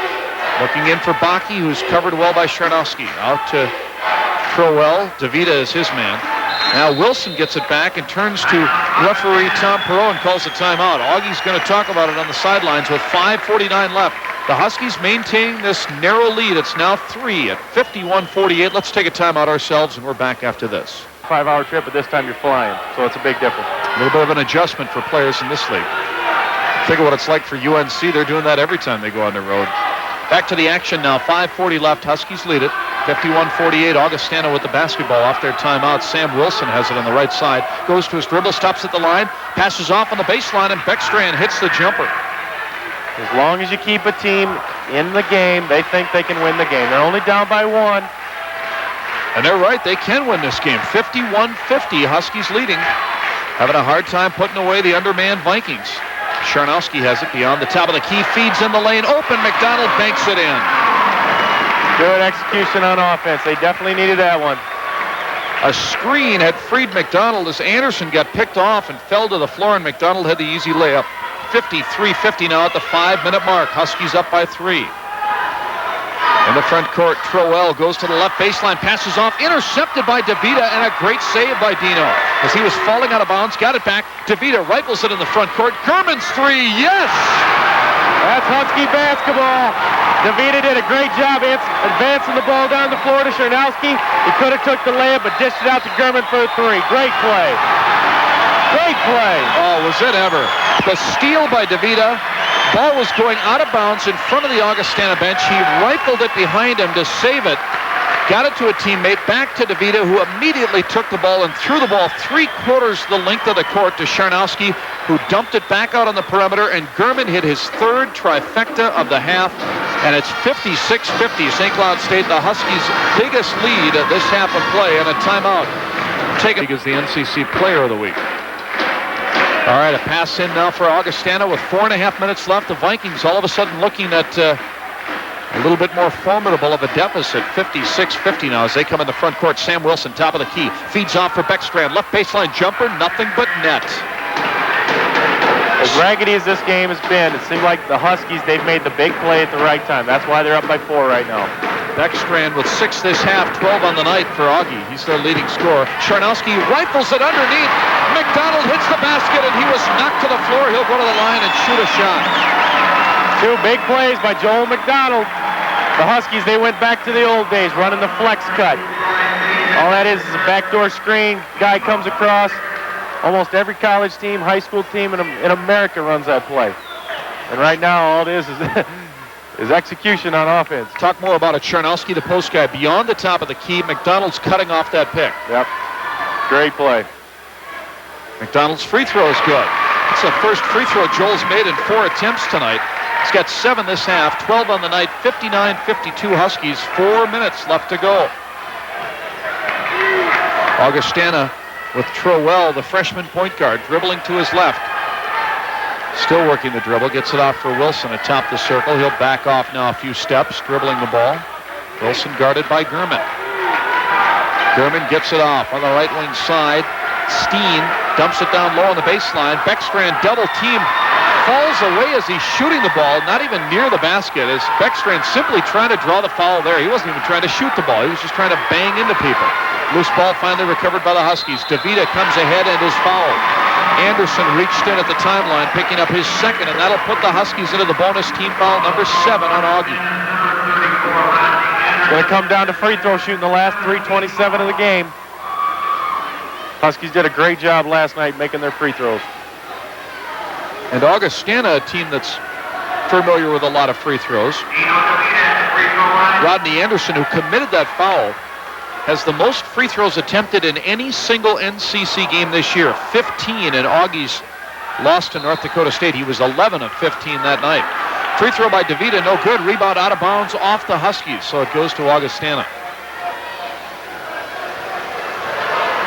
Looking in for Baki, who's covered well by Charnowski. Out to Troell. DeVita is his man. Now Wilson gets it back and turns to referee Tom Perot and calls a timeout. Augie's going to talk about it on the sidelines with 5:49 left. The Huskies maintain this narrow lead. It's now 3 at 51-48. Let's take a timeout ourselves, and we're back after this. 5-hour trip, but this time you're flying, so it's a big difference. A little bit of an adjustment for players in this league. Think of what it's like for UNC. They're doing that every time they go on the road. Back to the action now. 5:40 left. Huskies lead it. 51-48. Augustana with the basketball off their timeout. Sam Wilson has it on the right side. Goes to his dribble, stops at the line, passes off on the baseline, and Beckstrand hits the jumper. As long as you keep a team in the game, they think they can win the game. They're only down by 1. And they're right. They can win this game. 51-50. Huskies leading. Having a hard time putting away the undermanned Vikings. Charnowski has it beyond the top of the key. Feeds in the lane. Open. McDonald banks it in. Good execution on offense. They definitely needed that one. A screen had freed McDonald as Anderson got picked off and fell to the floor, and McDonald had the easy layup. 53-50 now at the 5-minute mark. Huskies up by 3. In the front court, Troell goes to the left baseline, passes off, intercepted by DeVita, and a great save by Dino. As he was falling out of bounds, got it back. DeVita rifles it in the front court. Gurman's three, yes! That's Husky basketball. DeVita did a great job advancing the ball down the floor to Charnowski. He could have took the layup, but dished it out to Gurman for the 3. Great play. Great play. Oh, was it ever. The steal by DeVita. Ball was going out of bounds in front of the Augustana bench. He rifled it behind him to save it. Got it to a teammate, back to DeVita, who immediately took the ball and threw the ball 3/4 the length of the court to Charnowski, who dumped it back out on the perimeter, and Gurman hit his 3rd trifecta of the half, and it's 56-50. St. Cloud State, the Huskies' biggest lead at this half of play, and a timeout. Taken as the NCC Player of the Week. All right, a pass in now for Augustana with 4.5 minutes left. The Vikings all of a sudden looking at a little bit more formidable of a deficit, 56-50 now as they come in the front court. Sam Wilson, top of the key, feeds off for Beckstrand. Left baseline jumper, nothing but net. As raggedy as this game has been, it seemed like the Huskies, they've made the big play at the right time. That's why they're up by 4 right now. Beckstrand with 6 this half, 12 on the night for Augie. He's their leading scorer. Charnowski rifles it underneath. McDonald hits the basket, and he was knocked to the floor. He'll go to the line and shoot a shot. 2 big plays by Joel McDonald. The Huskies, they went back to the old days, running the flex cut. All that is a backdoor screen. Guy comes across. Almost every college team, high school team in America runs that play. And right now, all it is execution on offense. Talk more about it. Charnowski, the post guy, beyond the top of the key. McDonald's cutting off that pick. Yep. Great play. McDonald's free throw is good. It's the first free throw Joel's made in 4 attempts tonight. He's got 7 this half, 12 on the night, 59-52 Huskies, 4 minutes left to go. Augustana with Troell, the freshman point guard, dribbling to his left. Still working the dribble, gets it off for Wilson atop the circle. He'll back off now a few steps, dribbling the ball. Wilson guarded by Gurman. Gurman gets it off on the right wing side. Steen dumps it down low on the baseline. Beckstrand double team. falls away as he's shooting the ball, not even near the basket, as Beckstrand simply trying to draw the foul there. He wasn't even trying to shoot the ball. He was just trying to bang into people. Loose ball finally recovered by the Huskies. DeVita comes ahead and is fouled. Anderson reached in at the timeline, picking up his second, and that'll put the Huskies into the bonus team foul number 7 on Augie. It's going to come down to free throw shooting the last 3:27 of the game. Huskies did a great job last night making their free throws. And Augustana, a team that's familiar with a lot of free throws. Rodney Anderson, who committed that foul, has the most free throws attempted in any single NCC game this year. 15 in Augie's loss to North Dakota State. He was 11 of 15 that night. Free throw by DeVita, no good. Rebound out of bounds off the Huskies, so it goes to Augustana.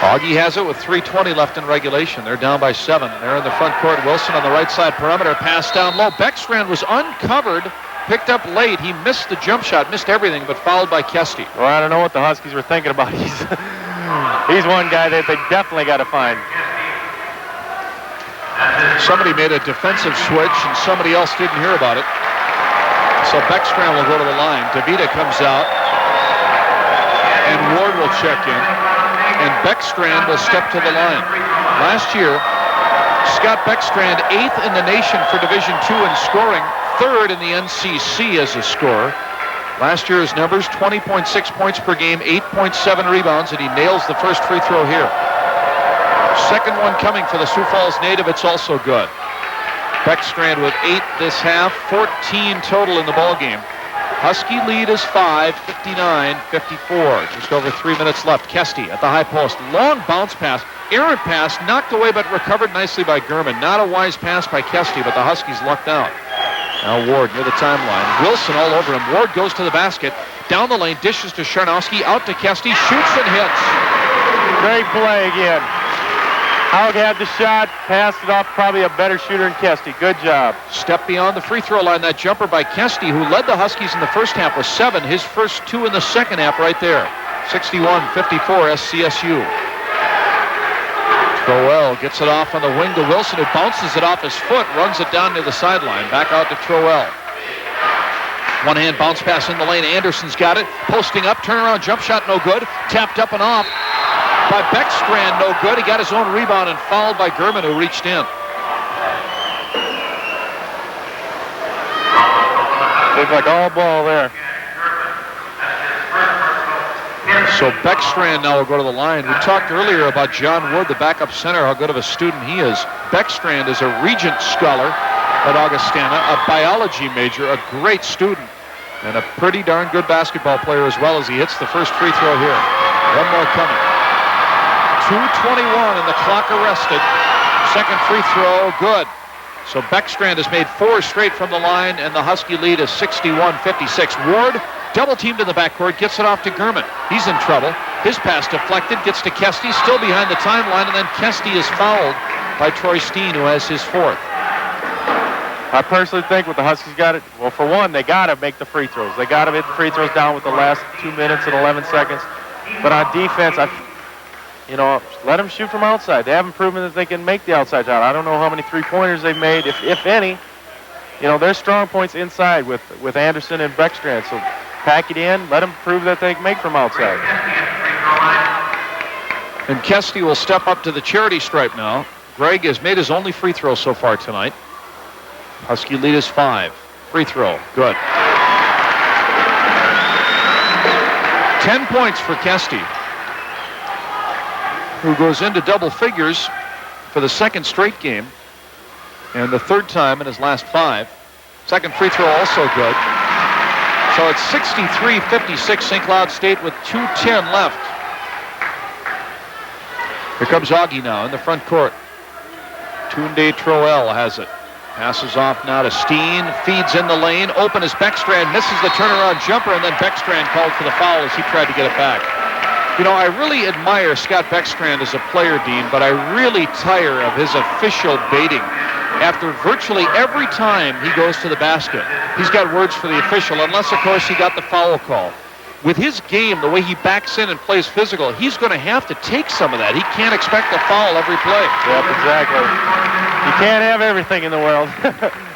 Augie has it with 3:20 left in regulation. They're down by 7. They're in the front court. Wilson on the right side perimeter. Pass down low. Beckstrand was uncovered. Picked up late. He missed the jump shot. Missed everything, but fouled by Kesty. Well, I don't know what the Huskies were thinking about. He's one guy that they definitely got to find. Somebody made a defensive switch, and somebody else didn't hear about it. So Beckstrand will go to the line. DeVita comes out, and Ward will check in. And Beckstrand will step to the line. Last year, Scott Beckstrand, 8th in the nation for Division II in scoring, 3rd in the NCC as a scorer. Last year's numbers, 20.6 points per game, 8.7 rebounds, and he nails the first free throw here. Second one coming for the Sioux Falls native. It's also good. Beckstrand with 8 this half, 14 total in the ball game. Husky lead is 5, 59-54. Just over 3 minutes left. Kesty at the high post. Long bounce pass. Errant pass, knocked away but recovered nicely by Gurman. Not a wise pass by Kesty, but the Huskies lucked out. Now Ward near the timeline. Wilson all over him. Ward goes to the basket. Down the lane, dishes to Sharnowski. Out to Kesty. Shoots and hits. Great play again. Haug had the shot, passed it off, probably a better shooter than Kesty. Good job. Step beyond the free throw line. That jumper by Kesty, who led the Huskies in the first half with 7. His first 2 in the second half right there. 61-54 SCSU. Troel gets it off on the wing to Wilson, who bounces it off his foot, runs it down near the sideline. Back out to Troel. One-hand bounce pass in the lane. Anderson's got it. Posting up, turnaround jump shot, no good. Tapped up and off by Beckstrand, no good. He got his own rebound and fouled by Gurman, who reached in. Looked like all ball there. So Beckstrand now will go to the line. We talked earlier about John Wood, the backup center, how good of a student he is. Beckstrand is a Regent Scholar at Augustana, a biology major, a great student, and a pretty darn good basketball player as well, as he hits the first free throw here. One more coming. 2:21 and the clock arrested. Second free throw, good. So Beckstrand has made 4 straight from the line, and the Husky lead is 61-56. Ward, double teamed in the backcourt, gets it off to Gurman. He's in trouble. His pass deflected, gets to Kesty, still behind the timeline, and then Kesty is fouled by Troy Steen, who has his 4th. I personally think what the Huskies got it, well, for one, they got to make the free throws. They got to hit the free throws down with the last 2 minutes and 11 seconds. But on defense, let them shoot from outside. They haven't proven that they can make the outside shot. I don't know how many three-pointers they've made, if any. Their strong points inside with Anderson and Beckstrand. So pack it in, let them prove that they can make from outside. And Kesty will step up to the charity stripe now. Greg has made his only free throw so far tonight. Husky lead is 5. Free throw, good. 10 points for Kesty, who goes into double figures for the second straight game and the 3rd time in his last 5. Second free throw also good. So it's 63-56 St. Cloud State with 2:10 left. Here comes Augie now in the front court. Tunde Troel has it. Passes off now to Steen, feeds in the lane. Open is Beckstrand, misses the turnaround jumper, and then Beckstrand called for the foul as he tried to get it back. I really admire Scott Beckstrand as a player, Dean, but I really tire of his official baiting. After virtually every time he goes to the basket, he's got words for the official, unless, of course, he got the foul call. with his game, the way he backs in and plays physical, he's going to have to take some of that. He can't expect a foul every play. Yep, exactly. You can't have everything in the world.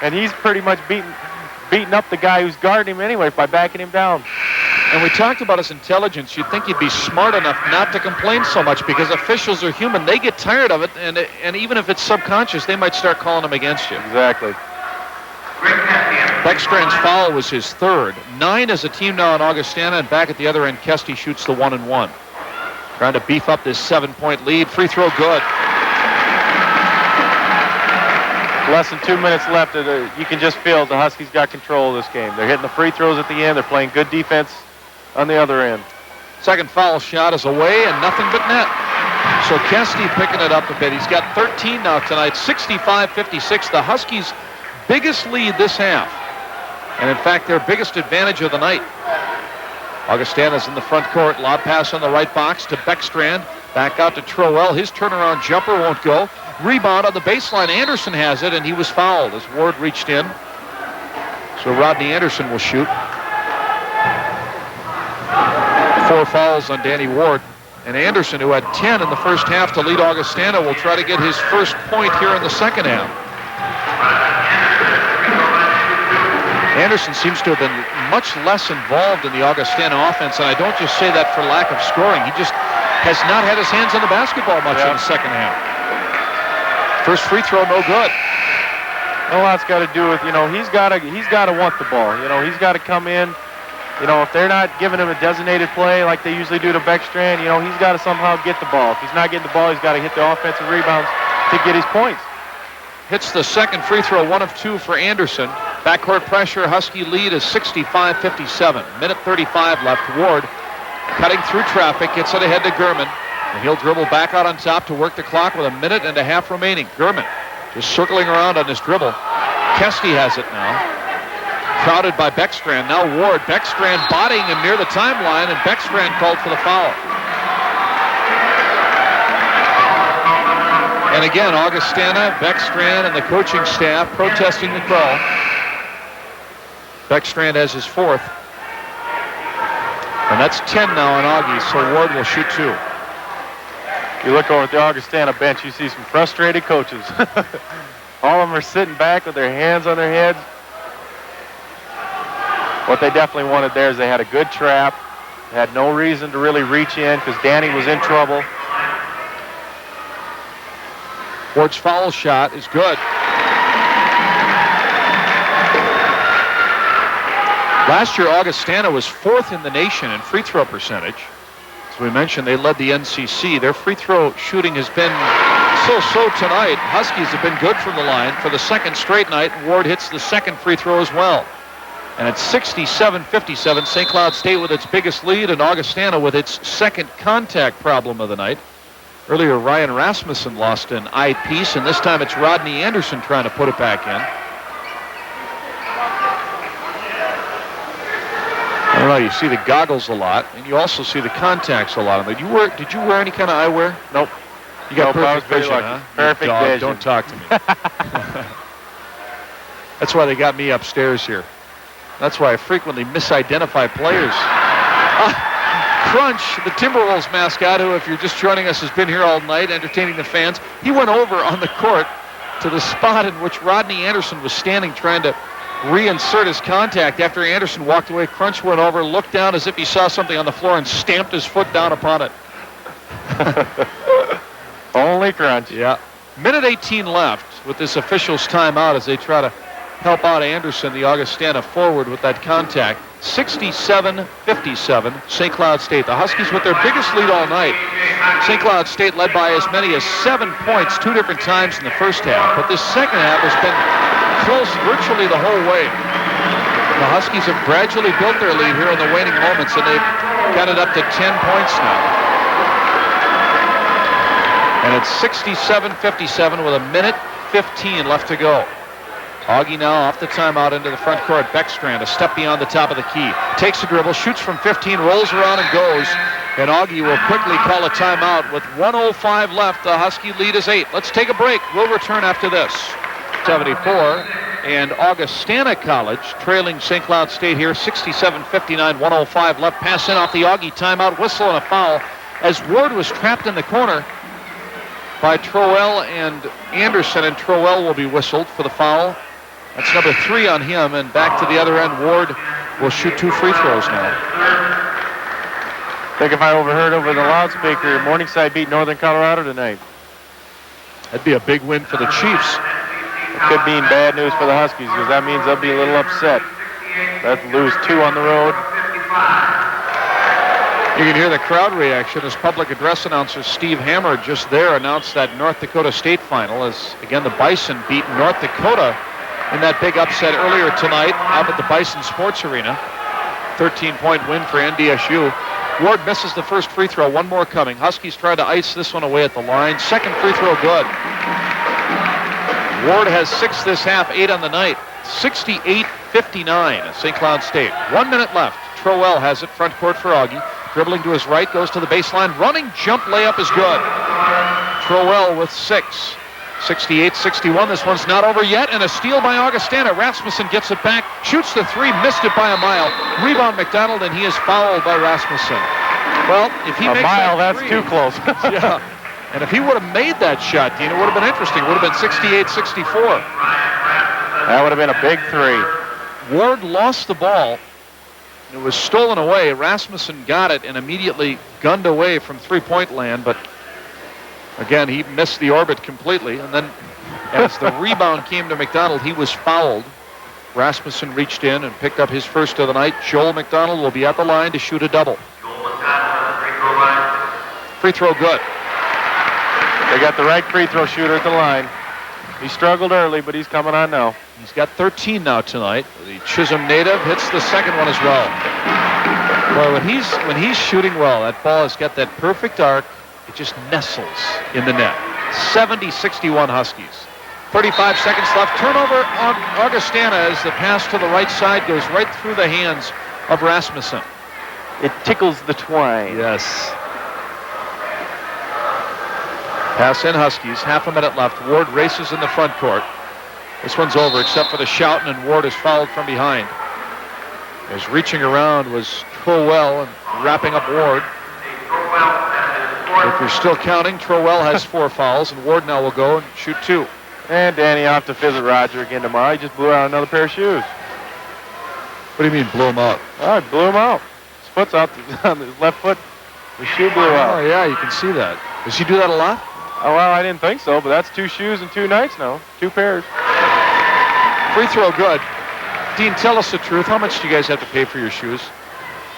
And he's pretty much beating up the guy who's guarding him anyway by backing him down. And we talked about his intelligence. You'd think he'd be smart enough not to complain so much because officials are human. They get tired of it, and even if it's subconscious, they might start calling him against you. Exactly. Beckstrand's foul was his third. 9 as a team now in Augustana, and back at the other end, Kesty shoots the 1-and-1. Trying to beef up this 7-point lead. Free throw good. Less than 2 minutes left. You can just feel the Huskies got control of this game. They're hitting the free throws at the end. They're playing good defense on the other end. Second foul shot is away, and nothing but net. So Kesty picking it up a bit. He's got 13 now tonight, 65-56. The Huskies' biggest lead this half. And in fact, their biggest advantage of the night. Augustana's in the front court. Lob pass on the right box to Beckstrand. Back out to Trowell. His turnaround jumper won't go. Rebound on the baseline. Anderson has it, and he was fouled as Ward reached in. So Rodney Anderson will shoot. 4 fouls on Danny Ward. And Anderson, who had 10 in the first half to lead Augustana, will try to get his first point here in the second half. Anderson seems to have been much less involved in the Augustana offense, and I don't just say that for lack of scoring. He just has not had his hands on the basketball much in the second half. First free throw, no good. A lot's got to do with, he's got to want the ball. He's got to come in. If they're not giving him a designated play like they usually do to Beckstrand, he's got to somehow get the ball. If he's not getting the ball, he's got to hit the offensive rebounds to get his points. Hits the second free throw, 1 of 2 for Anderson. Backcourt pressure, Husky lead is 65-57. Minute 35 left. Ward cutting through traffic, gets it ahead to Gurman. And he'll dribble back out on top to work the clock with a minute and a half remaining. Gurman just circling around on his dribble. Kesty has it now. Crowded by Beckstrand. Now Ward. Beckstrand bodying him near the timeline, and Beckstrand called for the foul. And again, Augustana, Beckstrand, and the coaching staff protesting the call. Beckstrand has his 4th. And that's 10 now on Augie, so Ward will shoot 2. You look over at the Augustana bench, you see some frustrated coaches. All of them are sitting back with their hands on their heads. What they definitely wanted there is they had a good trap. They had no reason to really reach in because Danny was in trouble. Ward's foul shot is good. Last year, Augustana was 4th in the nation in free throw percentage. As we mentioned, they led the NCC. Their free throw shooting has been so-so tonight. Huskies have been good from the line for the second straight night. Ward hits the second free throw as well. And it's 67-57. St. Cloud State with its biggest lead, and Augustana with its second contact problem of the night. Earlier, Ryan Rasmussen lost an eyepiece, and this time it's Rodney Anderson trying to put it back in. I don't know, you see the goggles a lot, and you also see the contacts a lot. Did you wear any kind of eyewear? Nope. You got perfect vision, huh? Perfect vision. Don't talk to me. That's why they got me upstairs here. That's why I frequently misidentify players. Crunch, the Timberwolves mascot, who, if you're just joining us, has been here all night entertaining the fans. He went over on the court to the spot in which Rodney Anderson was standing trying to reinsert his contact. After Anderson walked away, Crunch went over, looked down as if he saw something on the floor, and stamped his foot down upon it. Only Crunch. Yeah. Minute 18 left with this official's timeout as they try to help out Anderson, the Augustana forward, with that contact. 67-57, St. Cloud State. The Huskies with their biggest lead all night. St. Cloud State led by as many as 7 points 2 different times in the first half, but this second half has been close virtually the whole way. The Huskies have gradually built their lead here in the waning moments, and they've got it up to 10 points now. And it's 67-57 with a minute 15 left to go. Augie now off the timeout into the front court. Beckstrand a step beyond the top of the key. Takes a dribble, shoots from 15, rolls around and goes. And Augie will quickly call a timeout with 1:05 left. The Husky lead is 8. Let's take a break. We'll return after this. 74 and Augustana College trailing St. Cloud State here, 67-59, 105 left. Pass in off the Augie timeout, whistle and a foul as Ward was trapped in the corner by Troell and Anderson, and Troell will be whistled for the foul. That's number 3 on him, and back to the other end, Ward will shoot 2 free throws now. I think if I overheard over the loudspeaker, Morningside beat Northern Colorado tonight. That'd be a big win for the Chiefs. It could mean bad news for the Huskies because that means they'll be a little upset. They'll lose 2 on the road. You can hear the crowd reaction as public address announcer Steve Hammer just there announced that North Dakota State final as, again, the Bison beat North Dakota in that big upset earlier tonight out at the Bison Sports Arena. 13-point win for NDSU. Ward misses the first free throw. One more coming. Huskies try to ice this one away at the line. Second free throw good. Ward has 6 this half, 8 on the night. 68-59 at St. Cloud State. 1 minute left. Troell has it front court for Augie. Dribbling to his right, goes to the baseline. Running jump layup is good. Troell with 6. 68-61. This one's not over yet, and a steal by Augustana. Rasmussen gets it back, shoots the 3, missed it by a mile. Rebound McDonald, and he is fouled by Rasmussen. Well, if he makes that's three, too close. yeah, and if he would have made that shot, Dean, it would have been interesting. It would have been 68-64. That would have been a big 3. Ward lost the ball. It was stolen away. Rasmussen got it and immediately gunned away from three-point land, but again, he missed the orbit completely. And then as the rebound came to McDonald, he was fouled. Rasmussen reached in and picked up his first of the night. Joel McDonald will be at the line to shoot a double. Free throw good. They got the right free throw shooter at the line. He struggled early, but he's coming on now. He's got 13 now tonight. The Chisholm native hits the second one as well. Boy, when he's shooting well, that ball has got that perfect arc. It just nestles in the net. 70-61 Huskies. 35 seconds left. Turnover on Augustana as the pass to the right side goes right through the hands of Rasmussen. It tickles the twine. Yes. Pass in Huskies. Half a minute left. Ward races in the front court. This one's over except for the shouting, and Ward is fouled from behind. As reaching around was Troell and wrapping up Ward. If you're still counting, Troell has 4 fouls, and Ward now will go and shoot 2. And Danny off to visit Roger again tomorrow. He just blew out another pair of shoes. What do you mean, blew him out? Oh, he blew him out. His foot's out on his left foot. The shoe blew out. Oh, yeah, you can see that. Does he do that a lot? Oh, well, I didn't think so, but that's 2 shoes in 2 nights now. 2 pairs. Free throw good. Dean, tell us the truth. How much do you guys have to pay for your shoes?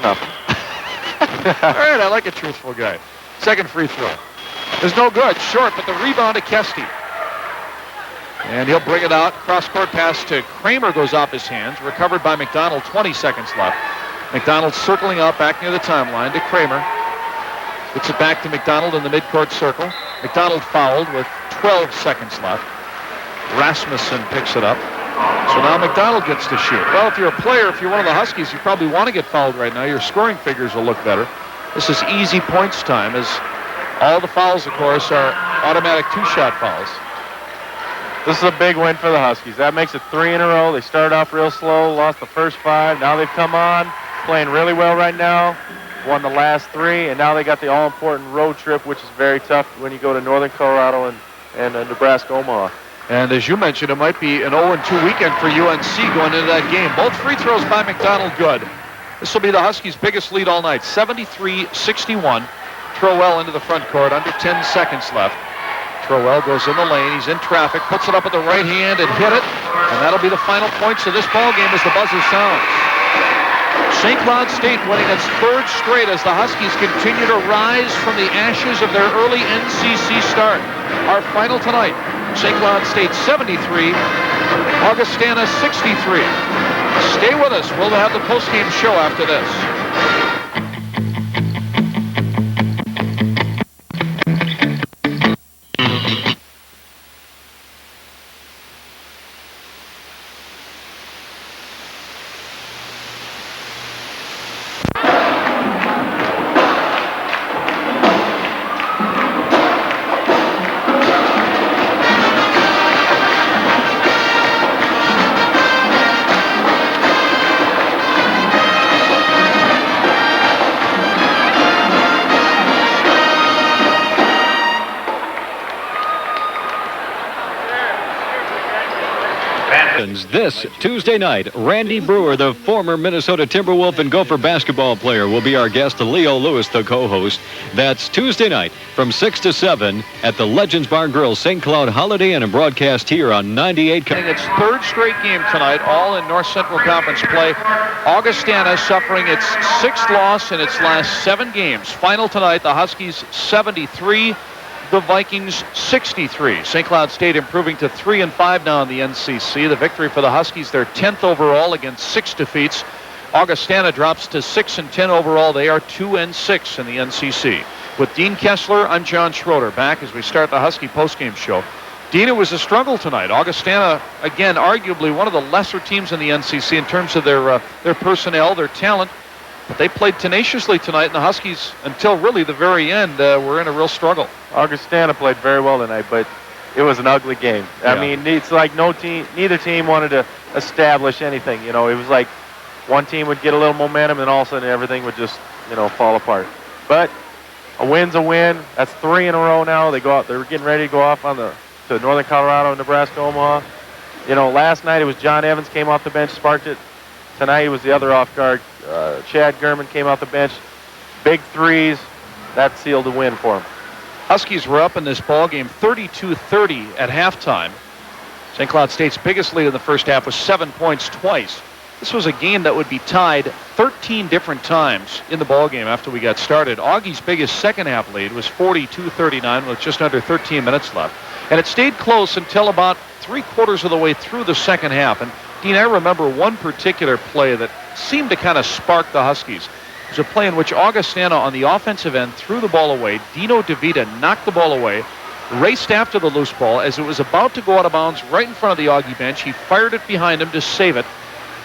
Nothing. All right, I like a truthful guy. Second free throw. There's no good. Short, but the rebound to Kesty. And he'll bring it out. Cross-court pass to Kramer goes off his hands. Recovered by McDonald. 20 seconds left. McDonald circling up back near the timeline to Kramer. Gets it back to McDonald in the midcourt circle. McDonald fouled with 12 seconds left. Rasmussen picks it up. So now McDonald gets to shoot. Well, if you're a player, if you're one of the Huskies, you probably want to get fouled right now. Your scoring figures will look better. This is easy points time, as all the fouls, of course, are automatic 2-shot fouls. This is a big win for the Huskies. That makes it 3 in a row. They started off real slow, lost the first 5. Now they've come on, playing really well right now. Won the last 3, and now they got the all-important road trip, which is very tough when you go to Northern Colorado and Nebraska Omaha. And as you mentioned, it might be an 0-2 weekend for UNC going into that game. Both free throws by McDonald good. This will be the Huskies' biggest lead all night, 73-61. Troell into the front court, under 10 seconds left. Troell goes in the lane, he's in traffic, puts it up with the right hand and hit it. And that'll be the final points of this ball game as the buzzer sounds. St. Cloud State winning its 3rd straight as the Huskies continue to rise from the ashes of their early NCC start. Our final tonight, St. Cloud State 73, Augustana 63. Stay with us. We'll have the postgame show after this. happens this Tuesday night. Randy Brewer, the former Minnesota Timberwolf and Gopher basketball player, will be our guest. Leo Lewis, the co-host. That's Tuesday night from 6 to 7 at the Legends Bar Grill, St. Cloud Holiday Inn, and broadcast here on 98. Its third straight game tonight, all in North Central Conference play. Augustana suffering its sixth loss in its last 7 games. Final tonight, the Huskies 73. The Vikings 63. St. Cloud State improving to 3-5 now in the NCC. The victory for the Huskies, their 10th overall against 6 defeats. Augustana drops to 6-10 overall. They are 2-6 in the NCC. With Dean Kessler, I'm John Schroeder, back as we start the Husky postgame show. Dean, it was a struggle tonight. Augustana, again, arguably one of the lesser teams in the NCC in terms of their personnel, their talent. But they played tenaciously tonight, and the Huskies, until really the very end, were in a real struggle. Augustana played very well tonight, but it was an ugly game. Yeah. I mean, it's like neither team wanted to establish anything. You know, it was like one team would get a little momentum, and all of a sudden everything would just, fall apart. But a win's a win. That's 3 in a row now. They go out. They're getting ready to go off to Northern Colorado, Nebraska, Omaha. Last night it was John Evans came off the bench, sparked it. Tonight it was the other off guard. Chad Gurman came off the bench. Big threes. That sealed the win for him. Huskies were up in this ball game 32-30 at halftime. St. Cloud State's biggest lead in the first half was 7 points twice. This was a game that would be tied 13 different times in the ball game after we got started. Augie's biggest second half lead was 42-39 with just under 13 minutes left. And it stayed close until about 3/4 of the way through the second half. And Dean, I remember one particular play that seemed to kind of spark the Huskies. It was a play in which Augustana on the offensive end threw the ball away. Dino DeVita knocked the ball away, raced after the loose ball. As it was about to go out of bounds right in front of the Augie bench, he fired it behind him to save it.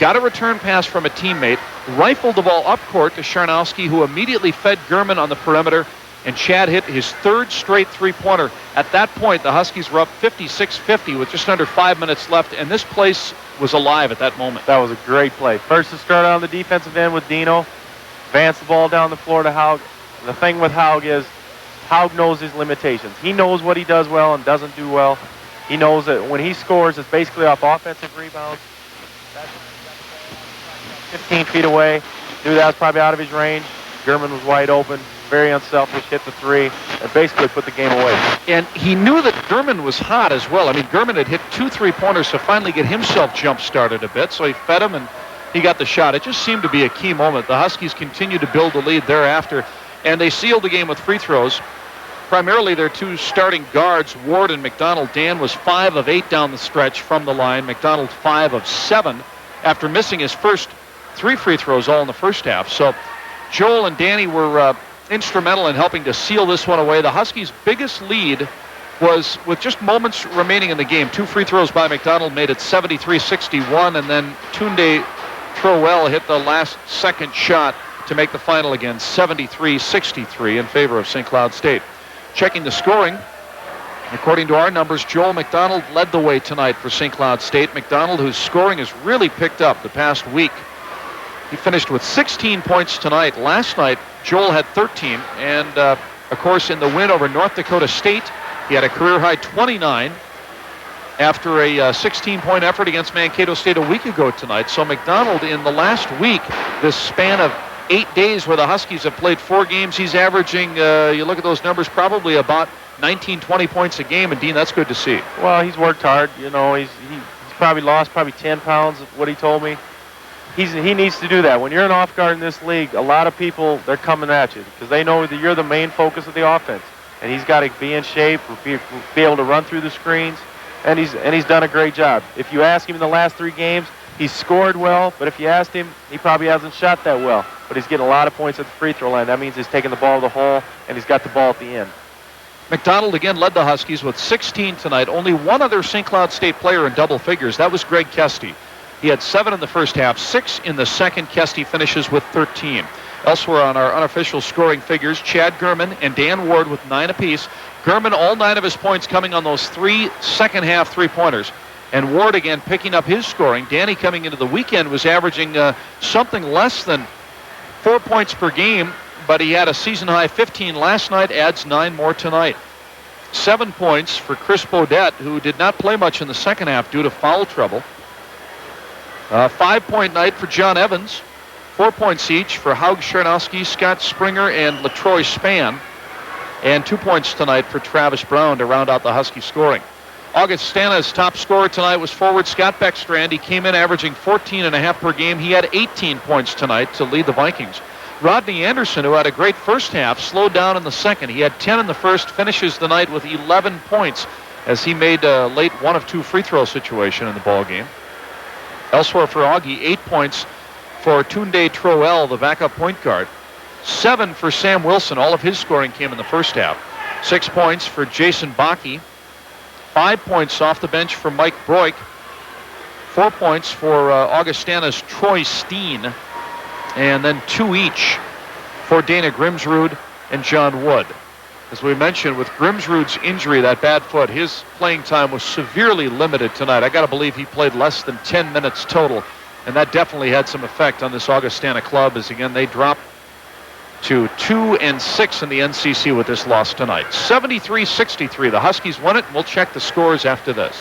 Got a return pass from a teammate, rifled the ball up court to Sharnowski, who immediately fed Gurman on the perimeter, and Chad hit his third straight three-pointer. At that point, the Huskies were up 56-50 with just under 5 minutes left, and this place was alive at that moment. That was a great play. First to start on the defensive end with Dino, advance the ball down the floor to Haug. The thing with Haug is Haug knows his limitations. He knows what he does well and doesn't do well. He knows that when he scores, it's basically off offensive rebounds. That's 15 feet away. Knew that was probably out of his range. Gurman was wide open. Very unselfish, hit the three, and basically put the game away. And he knew that Gurman was hot as well. I mean, Gurman had hit 2 3-pointers to finally get himself jump-started a bit, so he fed him and he got the shot. It just seemed to be a key moment. The Huskies continued to build the lead thereafter, and they sealed the game with free throws. Primarily their 2 starting guards, Ward and McDonald. Dan was 5 of 8 down the stretch from the line. McDonald 5 of 7 after missing his first 3 free throws all in the first half. So Joel and Danny were instrumental in helping to seal this one away. The Huskies' biggest lead was with just moments remaining in the game. 2 free throws by McDonald made it 73-61, and then Tunde Trowell hit the last second shot to make the final again 73-63 in favor of St. Cloud State. Checking the scoring, according to our numbers, Joel McDonald led the way tonight for St. Cloud State. McDonald, whose scoring has really picked up the past week. He finished with 16 points tonight. Last night, Joel had 13, and of course in the win over North Dakota State, he had a career-high 29 after a 16-point effort against Mankato State a week ago tonight. So McDonald, in the last week, this span of 8 days where the Huskies have played 4 games, he's averaging, you look at those numbers, probably about 19, 20 points a game, and Dean, that's good to see. Well, he's worked hard. He's probably lost 10 pounds, what he told me. He needs to do that. When you're an off guard in this league, a lot of people, they're coming at you because they know that you're the main focus of the offense. And he's got to be in shape, be able to run through the screens, and he's done a great job. If you ask him in the last 3 games, he's scored well, but if you asked him, he probably hasn't shot that well. But he's getting a lot of points at the free throw line. That means he's taking the ball to the hole, and he's got the ball at the end. McDonald again led the Huskies with 16 tonight. Only one other St. Cloud State player in double figures. That was Greg Kesty. He had 7 in the first half, 6 in the second. Kesty finishes with 13. Elsewhere on our unofficial scoring figures, Chad Gurman and Dan Ward with 9 apiece. Gurman, all 9 of his points coming on those 3 second-half three-pointers. And Ward again picking up his scoring. Danny coming into the weekend was averaging something less than 4 points per game, but he had a season-high 15 last night, adds 9 more tonight. 7 points for Chris Bodette, who did not play much in the second half due to foul trouble. 5-point night for John Evans. 4 points each for Haug Chernowski, Scott Springer, and LaTroy Spann. And 2 points tonight for Travis Brown to round out the Husky scoring. Augustana's top scorer tonight was forward Scott Beckstrand. He came in averaging 14.5 per game. He had 18 points tonight to lead the Vikings. Rodney Anderson, who had a great first half, slowed down in the second. He had 10 in the first, finishes the night with 11 points as he made a late 1 of 2 free throw situation in the ball game. Elsewhere for Augie, 8 points for Tunde Troel, the backup point guard. 7 for Sam Wilson. All of his scoring came in the first half. 6 points for Jason Bakke. 5 points off the bench for Mike Broik. 4 points for Augustana's Troy Steen. And then 2 each for Dana Grimsrud and John Wood. As we mentioned, with Grimsrud's injury, that bad foot, his playing time was severely limited tonight. I got to believe he played less than 10 minutes total. And that definitely had some effect on this Augustana club, as again they dropped to 2-6 in the NCC with this loss tonight. 73-63. The Huskies won it, and we'll check the scores after this.